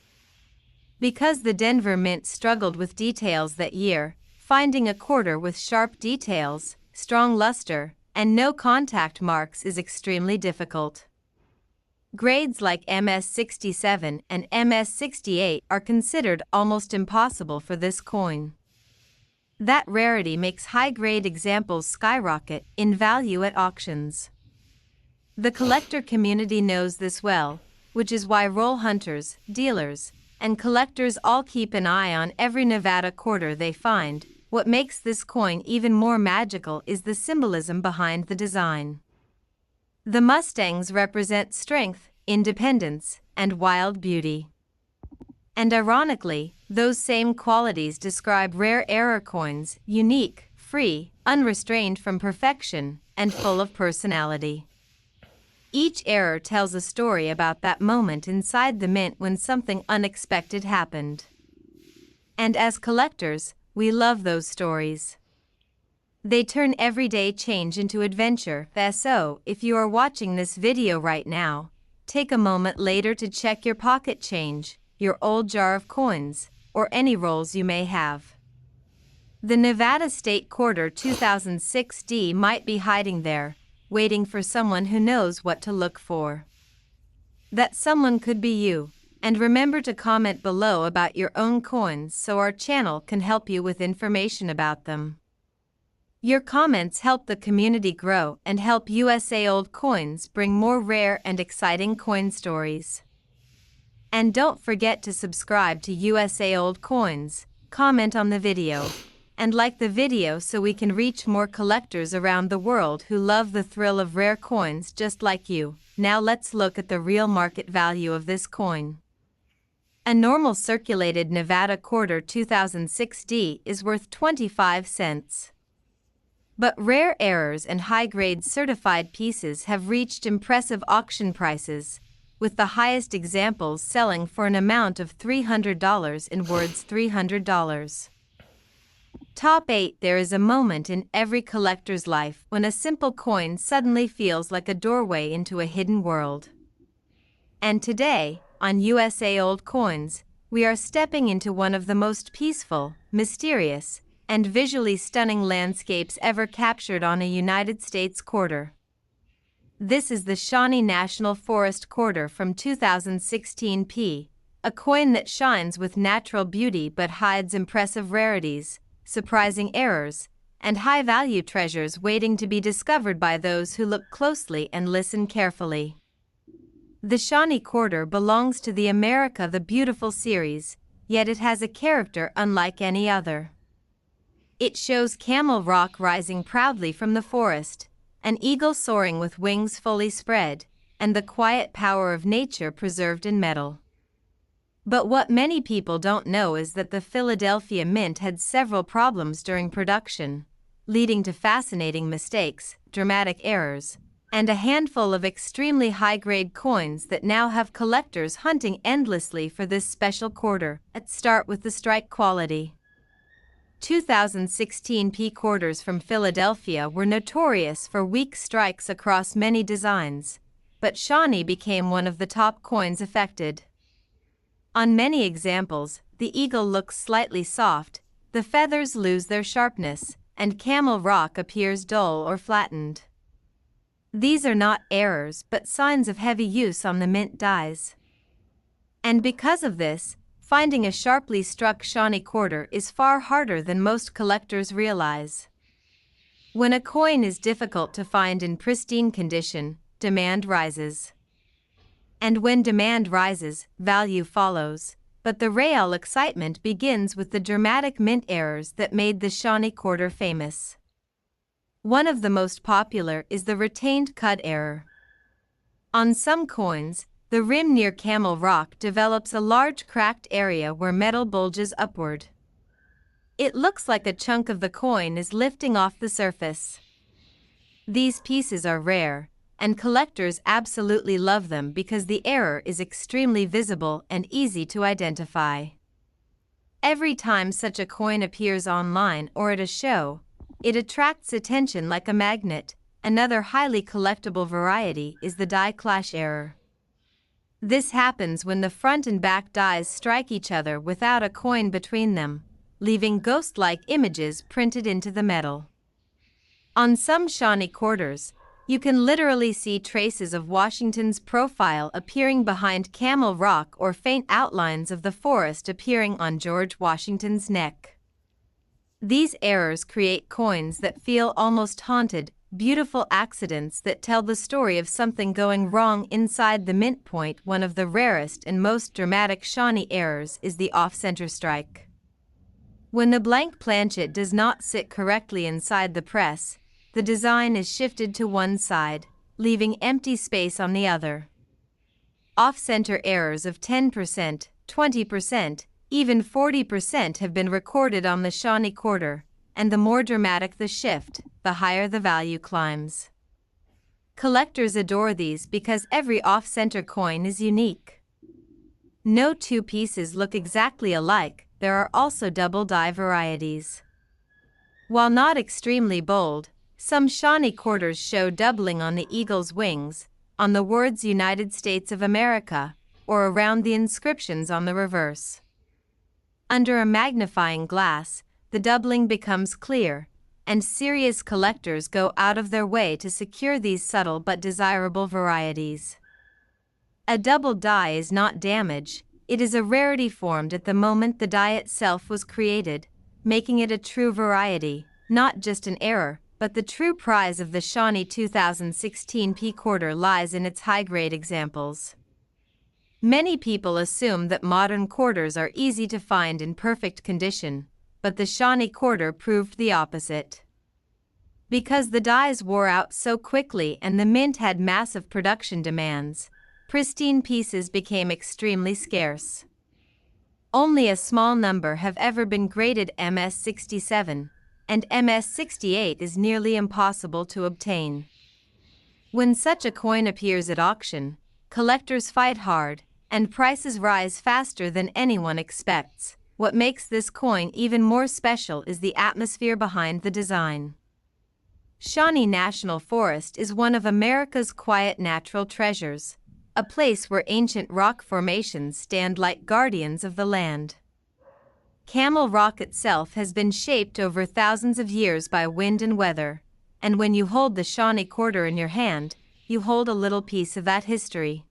Because the Denver Mint struggled with details that year, finding a quarter with sharp details, strong luster, and no contact marks is extremely difficult. Grades like MS-67 and MS-68 are considered almost impossible for this coin. That rarity makes high-grade examples skyrocket in value at auctions. The collector community knows this well, which is why roll hunters, dealers, and collectors all keep an eye on every Nevada quarter they find. What makes this coin even more magical is the symbolism behind the design. The Mustangs represent strength, independence, and wild beauty. And ironically, those same qualities describe rare error coins: unique, free, unrestrained from perfection, and full of personality. Each error tells a story about that moment inside the mint when something unexpected happened. And as collectors, we love those stories. They turn everyday change into adventure. So, if you are watching this video right now, take a moment later to check your pocket change, your old jar of coins, or any rolls you may have. The Nevada State Quarter 2006D might be hiding there, waiting for someone who knows what to look for. That someone could be you, and remember to comment below about your own coins so our channel can help you with information about them. Your comments help the community grow and help USA Old Coins bring more rare and exciting coin stories. And don't forget to subscribe to USA Old Coins, comment on the video, and like the video so we can reach more collectors around the world who love the thrill of rare coins just like you. Now let's look at the real market value of this coin. A normal circulated Nevada quarter 2006D is worth 25 cents. But rare errors and high-grade certified pieces have reached impressive auction prices, with the highest examples selling for an amount of $300 in words $300. Top 8. There is a moment in every collector's life when a simple coin suddenly feels like a doorway into a hidden world. And today, on USA Old Coins, we are stepping into one of the most peaceful, mysterious, and visually stunning landscapes ever captured on a United States quarter. This is the Shawnee National Forest quarter from 2016 P, a coin that shines with natural beauty but hides impressive rarities, surprising errors, and high-value treasures waiting to be discovered by those who look closely and listen carefully. The Shawnee quarter belongs to the America the Beautiful series, yet it has a character unlike any other. It shows Camel Rock rising proudly from the forest, an eagle soaring with wings fully spread, and the quiet power of nature preserved in metal. But what many people don't know is that the Philadelphia Mint had several problems during production, leading to fascinating mistakes, dramatic errors, and a handful of extremely high-grade coins that now have collectors hunting endlessly for this special quarter. Let's start with the strike quality. 2016 P quarters from Philadelphia were notorious for weak strikes across many designs, but Shawnee became one of the top coins affected. On many examples, the eagle looks slightly soft, the feathers lose their sharpness, and camel rock appears dull or flattened. These are not errors but signs of heavy use on the mint dies. And because of this, finding a sharply struck Shawnee quarter is far harder than most collectors realize. When a coin is difficult to find in pristine condition, demand rises. And when demand rises, value follows. But the real excitement begins with the dramatic mint errors that made the Shawnee quarter famous. One of the most popular is the retained cut error. On some coins, the rim near camel rock develops a large cracked area where metal bulges upward. It looks like a chunk of the coin is lifting off the surface. These pieces are rare, and collectors absolutely love them because the error is extremely visible and easy to identify. Every time such a coin appears online or at a show, it attracts attention like a magnet. Another highly collectible variety is the die clash error. This happens when the front and back dies strike each other without a coin between them, leaving ghost-like images printed into the metal. On some Shawnee quarters, you can literally see traces of Washington's profile appearing behind camel rock or faint outlines of the forest appearing on George Washington's neck. These errors create coins that feel almost haunted, beautiful accidents that tell the story of something going wrong inside the mint point. One of the rarest and most dramatic Shawnee errors is the off-center strike. When the blank planchet does not sit correctly inside the press, the design is shifted to one side, leaving empty space on the other. Off-center errors of 10%, 20%, even 40% have been recorded on the Shawnee quarter, and the more dramatic the shift, the higher the value climbs. Collectors adore these because every off-center coin is unique. No two pieces look exactly alike. There are also double die varieties. While not extremely bold, some Shawnee quarters show doubling on the eagle's wings, on the words United States of America, or around the inscriptions on the reverse. Under a magnifying glass, the doubling becomes clear, and serious collectors go out of their way to secure these subtle but desirable varieties. A double die is not damage, it is a rarity formed at the moment the die itself was created, making it a true variety, not just an error, but the true prize of the Shawnee 2016 P quarter lies in its high-grade examples. Many people assume that modern quarters are easy to find in perfect condition, but the Shawnee quarter proved the opposite. Because the dies wore out so quickly and the mint had massive production demands, pristine pieces became extremely scarce. Only a small number have ever been graded MS-67, and MS-68 is nearly impossible to obtain. When such a coin appears at auction, collectors fight hard, and prices rise faster than anyone expects. What makes this coin even more special is the atmosphere behind the design. Shawnee National Forest is one of America's quiet natural treasures, a place where ancient rock formations stand like guardians of the land. Camel Rock itself has been shaped over thousands of years by wind and weather, and when you hold the Shawnee quarter in your hand, you hold a little piece of that history.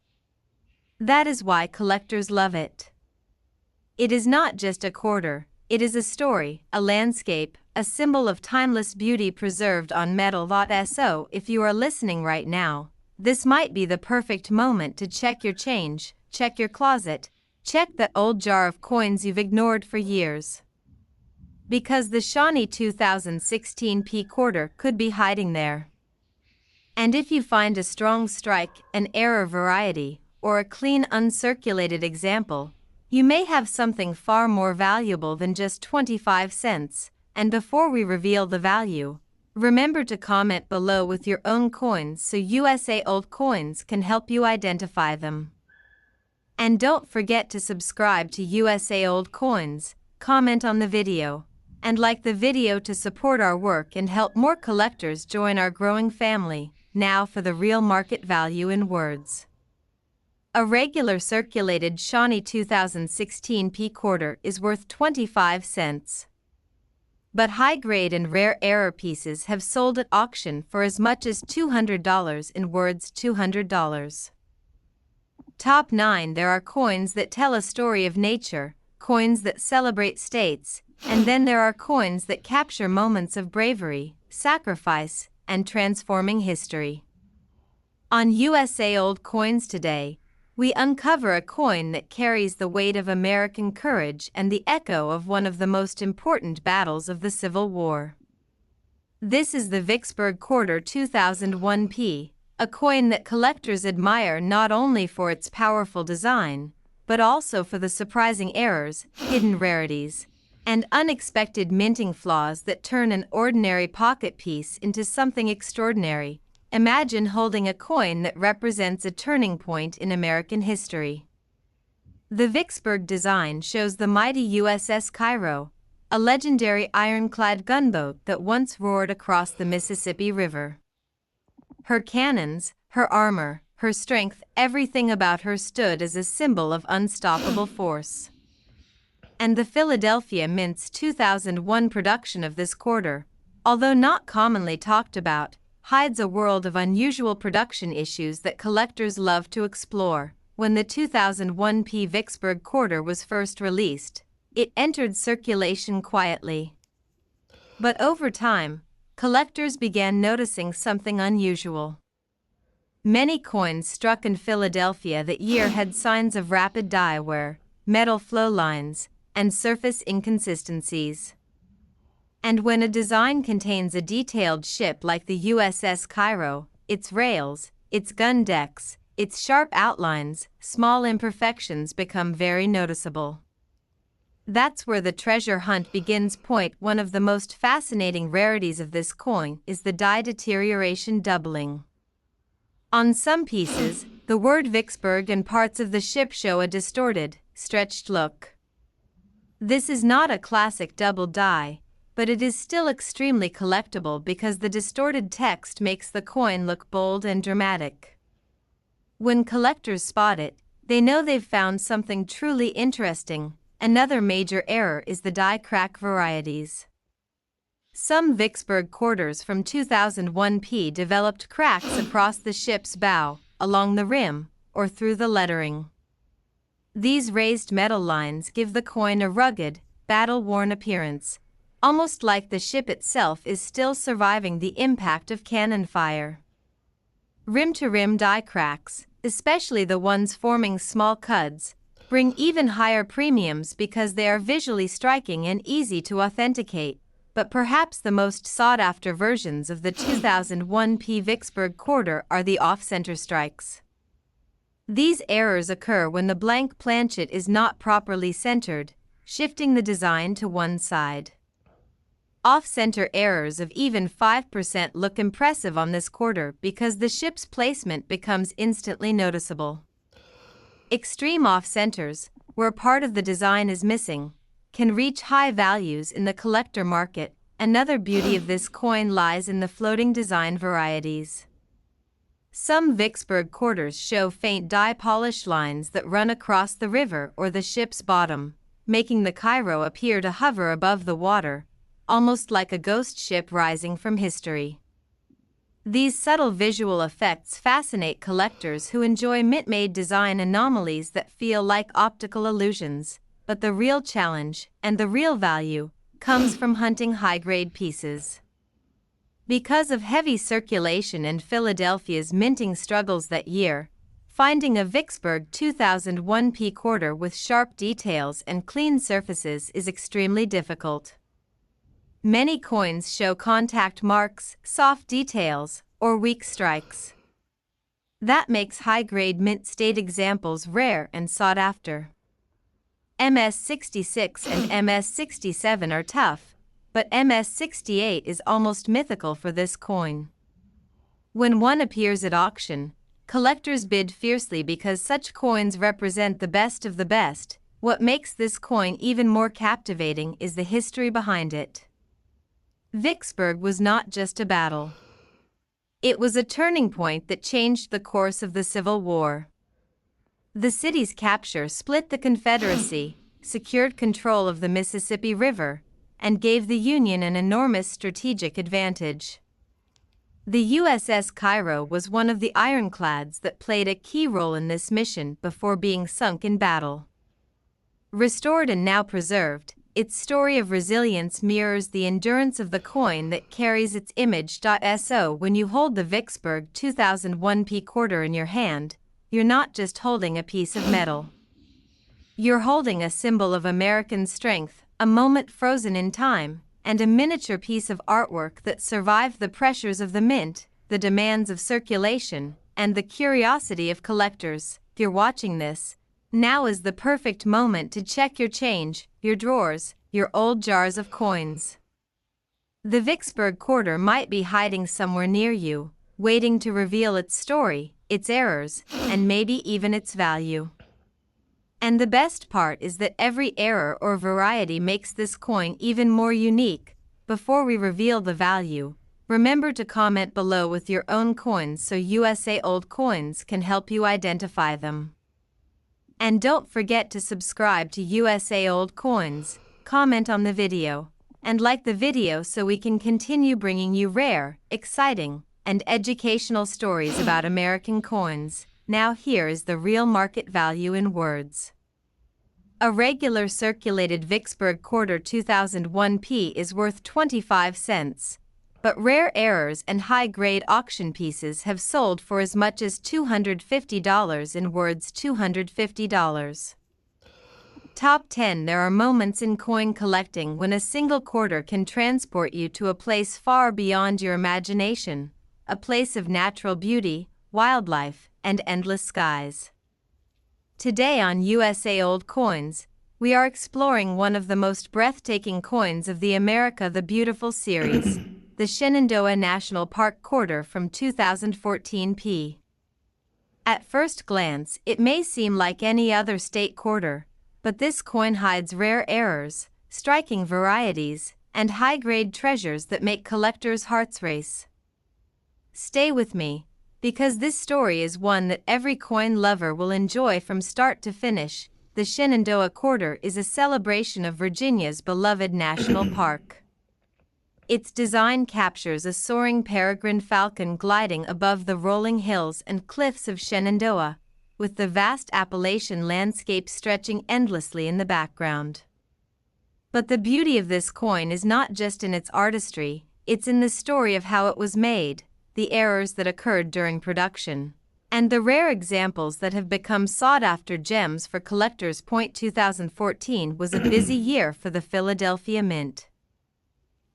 That is why collectors love it. It is not just a quarter, it is a story, a landscape, a symbol of timeless beauty preserved on metal. So if you are listening right now, this might be the perfect moment to check your change, check your closet, check that old jar of coins you've ignored for years. Because the Shawnee 2016 P quarter could be hiding there. And if you find a strong strike, an error variety, or a clean uncirculated example, you may have something far more valuable than just 25 cents. And before we reveal the value, remember to comment below with your own coins so USA Old Coins can help you identify them. And don't forget to subscribe to USA Old Coins, comment on the video, and like the video to support our work and help more collectors join our growing family. Now for the real market value in words. A regular circulated Shawnee 2016 P quarter is worth 25 cents. But high-grade and rare error pieces have sold at auction for as much as $200, in words $200. Top 9. There are coins that tell a story of nature, coins that celebrate states, and then there are coins that capture moments of bravery, sacrifice, and transforming history. On USA Old Coins today, we uncover a coin that carries the weight of American courage and the echo of one of the most important battles of the Civil War. This is the Vicksburg Quarter 2001p, a coin that collectors admire not only for its powerful design, but also for the surprising errors, hidden rarities, and unexpected minting flaws that turn an ordinary pocket piece into something extraordinary. Imagine holding a coin that represents a turning point in American history. The Vicksburg design shows the mighty USS Cairo, a legendary ironclad gunboat that once roared across the Mississippi River. Her cannons, her armor, her strength, everything about her stood as a symbol of unstoppable force. And the Philadelphia Mint's 2001 production of this quarter, although not commonly talked about, hides a world of unusual production issues that collectors love to explore. When the 2001p Vicksburg quarter was first released, it entered circulation quietly. But over time, collectors began noticing something unusual. Many coins struck in Philadelphia that year had signs of rapid die wear, metal flow lines, and surface inconsistencies. And when a design contains a detailed ship like the USS Cairo, its rails, its gun decks, its sharp outlines, small imperfections become very noticeable. That's where the treasure hunt begins. Point one of the most fascinating rarities of this coin is the die deterioration doubling. On some pieces, the word Vicksburg and parts of the ship show a distorted, stretched look. This is not a classic double die, but it is still extremely collectible because the distorted text makes the coin look bold and dramatic. When collectors spot it, they know they've found something truly interesting. Another major error is the die crack varieties. Some Vicksburg quarters from 2001p developed cracks across the ship's bow, along the rim, or through the lettering. These raised metal lines give the coin a rugged, battle-worn appearance, almost like the ship itself is still surviving the impact of cannon fire. Rim-to-rim die cracks, especially the ones forming small cuds, bring even higher premiums because they are visually striking and easy to authenticate. But perhaps the most sought-after versions of the 2001p Vicksburg quarter are the off-center strikes. These errors occur when the blank planchet is not properly centered, shifting the design to one side. Off-center errors of even 5% look impressive on this quarter because the ship's placement becomes instantly noticeable. Extreme off-centers, where part of the design is missing, can reach high values in the collector market. Another beauty of this coin lies in the floating design varieties. Some Vicksburg quarters show faint die polish lines that run across the river or the ship's bottom, making the Cairo appear to hover above the water, almost like a ghost ship rising from history. These subtle visual effects fascinate collectors who enjoy mint-made design anomalies that feel like optical illusions. But the real challenge, and the real value, comes from hunting high-grade pieces. Because of heavy circulation and Philadelphia's minting struggles that year, finding a Vicksburg 2001p quarter with sharp details and clean surfaces is extremely difficult. Many coins show contact marks, soft details, or weak strikes. That makes high-grade mint-state examples rare and sought after. MS-66 and MS-67 are tough, but MS-68 is almost mythical for this coin. When one appears at auction, collectors bid fiercely because such coins represent the best of the best. What makes this coin even more captivating is the history behind it. Vicksburg was not just a battle. It was a turning point that changed the course of the Civil War. The city's capture split the Confederacy, secured control of the Mississippi River, and gave the Union an enormous strategic advantage. The USS Cairo was one of the ironclads that played a key role in this mission before being sunk in battle. Restored and now preserved, its story of resilience mirrors the endurance of the coin that carries its image. So when you hold the Vicksburg 2001p quarter in your hand, you're not just holding a piece of metal. You're holding a symbol of American strength, a moment frozen in time, and a miniature piece of artwork that survived the pressures of the mint, the demands of circulation, and the curiosity of collectors. If you're watching this, now is the perfect moment to check your change, your drawers, your old jars of coins. The Vicksburg quarter might be hiding somewhere near you, waiting to reveal its story, its errors, and maybe even its value. And the best part is that every error or variety makes this coin even more unique. Before we reveal the value, remember to comment below with your own coins so USA Old Coins can help you identify them. And don't forget to subscribe to USA Old Coins, comment on the video, and like the video so we can continue bringing you rare, exciting, and educational stories about American coins. Now here is the real market value in words. A regular circulated Vicksburg quarter 2001p is worth 25 cents, but rare errors and high-grade auction pieces have sold for as much as $250 in words $250. Top 10. There are moments in coin collecting when a single quarter can transport you to a place far beyond your imagination, a place of natural beauty, wildlife, and endless skies. Today on USA Old Coins, we are exploring one of the most breathtaking coins of the America the Beautiful series, the Shenandoah National Park quarter from 2014p. At first glance, it may seem like any other state quarter, but this coin hides rare errors, striking varieties, and high-grade treasures that make collectors' hearts race. Stay with me, because this story is one that every coin lover will enjoy from start to finish. The Shenandoah quarter is a celebration of Virginia's beloved national park. Its design captures a soaring peregrine falcon gliding above the rolling hills and cliffs of Shenandoah, with the vast Appalachian landscape stretching endlessly in the background. But the beauty of this coin is not just in its artistry, it's in the story of how it was made, the errors that occurred during production, and the rare examples that have become sought-after gems for collectors. 2014 was a busy year for the Philadelphia Mint.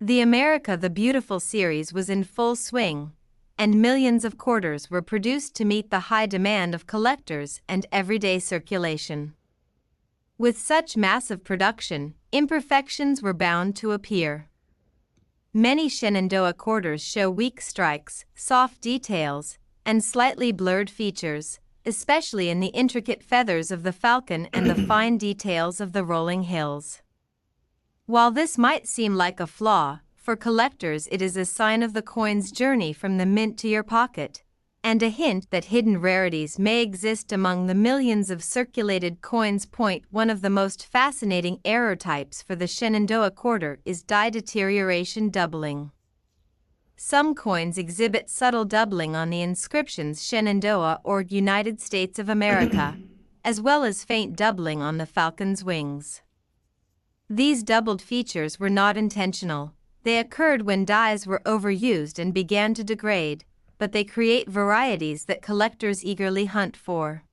The America the Beautiful series was in full swing, and millions of quarters were produced to meet the high demand of collectors and everyday circulation. With such massive production, imperfections were bound to appear. Many Shenandoah quarters show weak strikes, soft details, and slightly blurred features, especially in the intricate feathers of the falcon and the fine details of the rolling hills. While this might seem like a flaw, for collectors it is a sign of the coin's journey from the mint to your pocket, and a hint that hidden rarities may exist among the millions of circulated coins. One of the most fascinating error types for the Shenandoah quarter is die deterioration doubling. Some coins exhibit subtle doubling on the inscriptions Shenandoah or United States of America, as well as faint doubling on the falcon's wings. These doubled features were not intentional. They occurred when dies were overused and began to degrade, but they create varieties that collectors eagerly hunt for.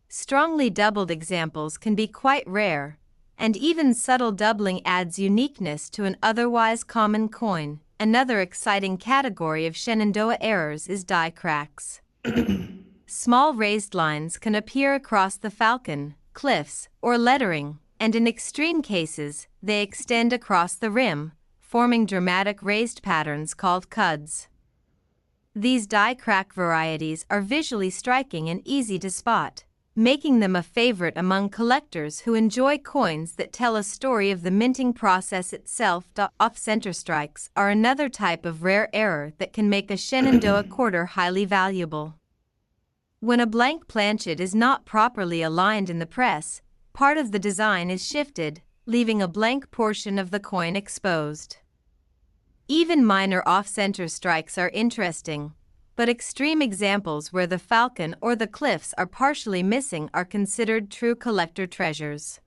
Strongly doubled examples can be quite rare, and even subtle doubling adds uniqueness to an otherwise common coin. Another exciting category of Shenandoah errors is die cracks. Small raised lines can appear across the falcon, cliffs, or lettering, and in extreme cases, they extend across the rim, forming dramatic raised patterns called cuds. These die crack varieties are visually striking and easy to spot, making them a favorite among collectors who enjoy coins that tell a story of the minting process itself. Off-center strikes are another type of rare error that can make a Shenandoah quarter highly valuable. When a blank planchet is not properly aligned in the press, part of the design is shifted, leaving a blank portion of the coin exposed. Even minor off-center strikes are interesting, but extreme examples where the falcon or the cliffs are partially missing are considered true collector treasures.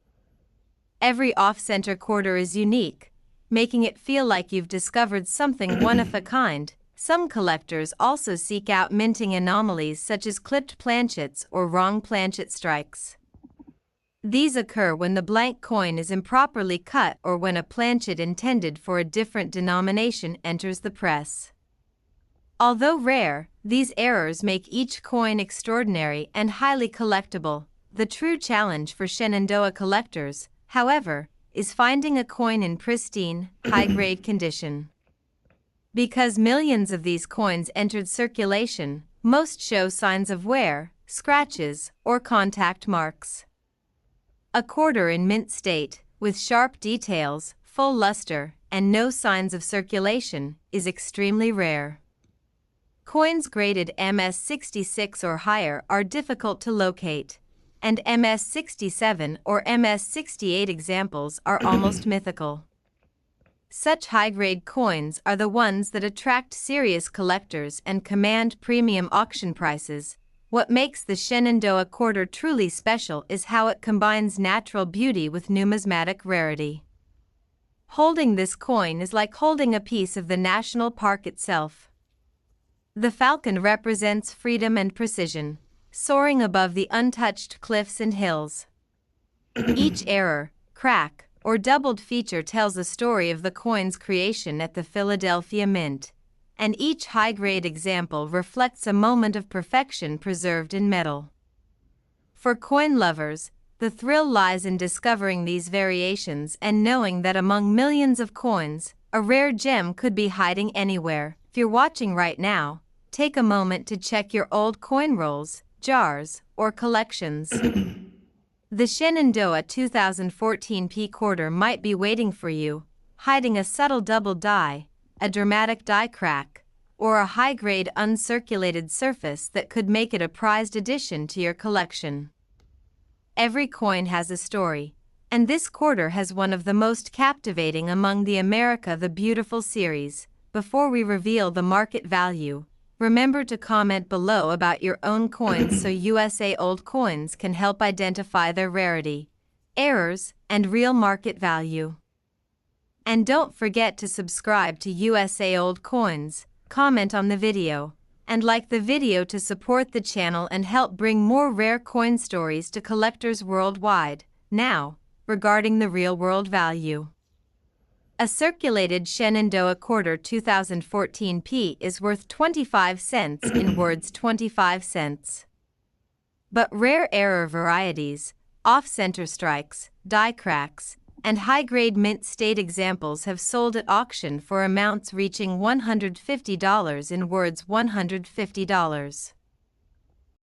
Every off-center quarter is unique, making it feel like you've discovered something one of a kind. Some collectors also seek out minting anomalies such as clipped planchets or wrong planchet strikes. These occur when the blank coin is improperly cut or when a planchet intended for a different denomination enters the press. Although rare, these errors make each coin extraordinary and highly collectible. The true challenge for Shenandoah collectors, however, is finding a coin in pristine, high-grade condition. Because millions of these coins entered circulation, most show signs of wear, scratches, or contact marks. A quarter in mint state, with sharp details, full luster, and no signs of circulation, is extremely rare. Coins graded MS-66 or higher are difficult to locate, and MS-67 or MS-68 examples are almost mythical. Such high-grade coins are the ones that attract serious collectors and command premium auction prices. What makes the Shenandoah quarter truly special is how it combines natural beauty with numismatic rarity. Holding this coin is like holding a piece of the national park itself. The falcon represents freedom and precision, soaring above the untouched cliffs and hills. Each error, crack, or doubled feature tells a story of the coin's creation at the Philadelphia Mint, and each high-grade example reflects a moment of perfection preserved in metal. For coin lovers, the thrill lies in discovering these variations and knowing that among millions of coins, a rare gem could be hiding anywhere. If you're watching right now, take a moment to check your old coin rolls, jars, or collections. The Shenandoah 2014 P quarter might be waiting for you, hiding a subtle double die, a dramatic die crack, or a high-grade uncirculated surface that could make it a prized addition to your collection. Every coin has a story, and this quarter has one of the most captivating among the America the Beautiful series. Before we reveal the market value, remember to comment below about your own coins so USA Old Coins can help identify their rarity, errors, and real market value. And don't forget to subscribe to USA Old Coins, comment on the video, and like the video to support the channel and help bring more rare coin stories to collectors worldwide. Now, regarding the real-world value. A circulated Shenandoah quarter 2014 P is worth 25 cents in words 25 cents. But rare error varieties, off-center strikes, die cracks, and high-grade mint state examples have sold at auction for amounts reaching $150 in words $150.